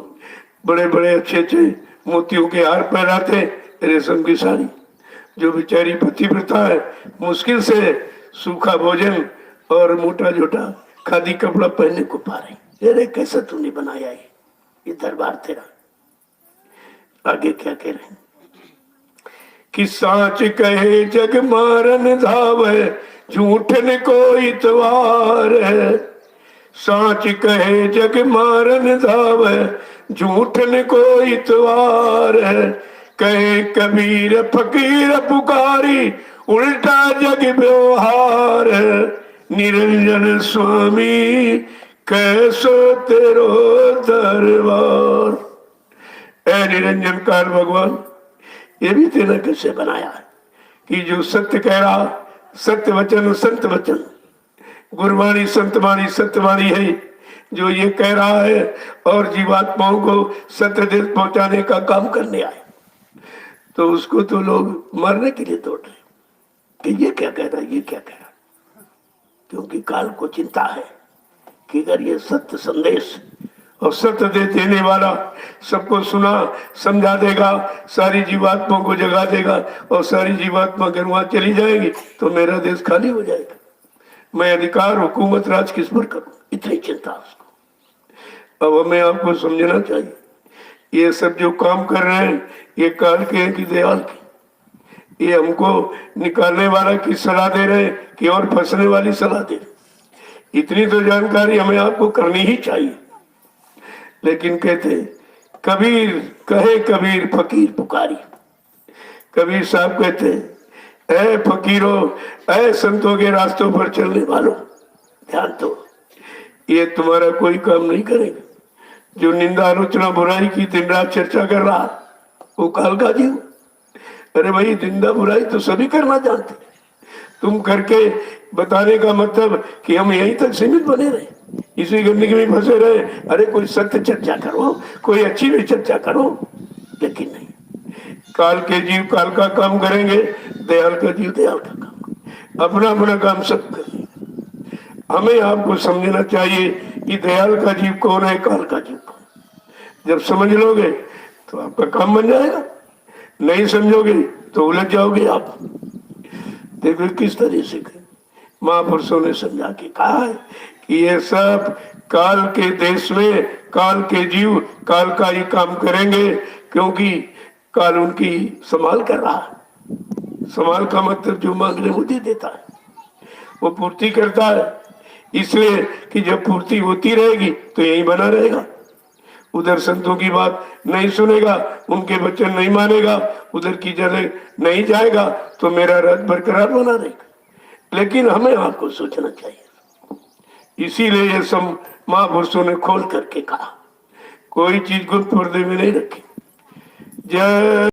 Speaker 1: बड़े बड़े अच्छे अच्छे मोतियों के हार पहनाते, रेशम की साड़ी। जो बेचारी पतिव्रता है मुश्किल से सूखा भोजन और मोटा झोटा खादी कपड़ा पहनने को पा रही। अरे कैसा तूने बनाया ये दरबार तेरा। आगे क्या कह रहे हैं कि साच कहे जग मारन धावे, झूठ न कोई इतवार है। साच कहे जग मारन धावे, झूठ न कोई इतवार है। कहे कबीर फकीर पुकारी, उल्टा जग व्यवहार। निरंजन स्वामी कैसो तेरो दरबार। ऐ निरंजन काल भगवान, ये भी तेने कैसे बनाया है कि जो सत्य कह रहा, सत्य वचन संत वचन, गुरबाणी संतवाणी सत्यवाणी है, जो ये कह रहा है और जीवात्माओं को सत्य देश पहुंचाने का काम करने आए, तो उसको तो लोग मरने के लिए तोड़ रहे कि ये क्या कह रहा है, ये क्या कह रहा है। क्योंकि काल को चिंता है कि अगर ये सत्य संदेश और सत्य दे देने वाला सबको सुना समझा देगा, सारी जीवात्मा को जगा देगा और सारी जीवात्मा अगर वहां चली जाएगी तो मेरा देश खाली हो जाएगा। मैं अधिकार हुकूमत राज किस पर करूं, इतनी चिंता उसको। अब हमें आपको समझना चाहिए, ये सब जो काम कर रहे हैं ये काल के हैं कि दयाल की। ये हमको निकालने वाला की सलाह दे रहे हैं कि और फंसने वाली सलाह दे रहे। इतनी तो जानकारी हमें आपको करनी ही चाहिए। लेकिन कहते कबीर कहे कबीर फकीर पुकारी। कबीर साहब कहते ऐ फकीरों, ऐ संतों के रास्तों पर चलने वालों, ध्यान दो, ये तुम्हारा कोई काम नहीं करेगा। जो निंदा आलोचना बुराई की दिन रात चर्चा कर रहा वो काल का जीव। अरे भाई, निंदा बुराई तो सभी करना जानते, तुम करके बताने का मतलब कि हम यहीं तक सीमित बने रहे, इसी गंदगी में फंसे रहे। अरे कोई सत्य चर्चा करो, कोई अच्छी भी चर्चा करो, लेकिन नहीं। काल के जीव काल का काम करेंगे, दयाल का जीव दयाल का काम, अपना अपना काम सब करेंगे। हमें आपको समझना चाहिए कि दयाल का जीव कौन है, काल का जीव कौन। जब समझ लोगे तो आपका काम बन जाएगा, नहीं समझोगे तो उलझ जाओगे आप। देखो किस तरह से महापुरुषों ने समझा के कहा है कि ये सब काल के देश में काल के जीव काल का ही काम करेंगे, क्योंकि काल उनकी संभाल कर रहा है। संभाल का मतलब जो मांगने वो दे देता है, वो पूर्ति करता है। इसलिए कि जब पूर्ति होती रहेगी तो यही बना रहेगा। उधर संतों की बात नहीं सुनेगा, उनके वचन नहीं मानेगा, उधर की जगह नहीं जाएगा तो मेरा राज बरकरार बना रहेगा। लेकिन हमें आपको सोचना चाहिए। इसीलिए ये सब महापुरुषों ने खोल करके कहा, कोई चीज गुप्त पर्दे में नहीं रखी। जय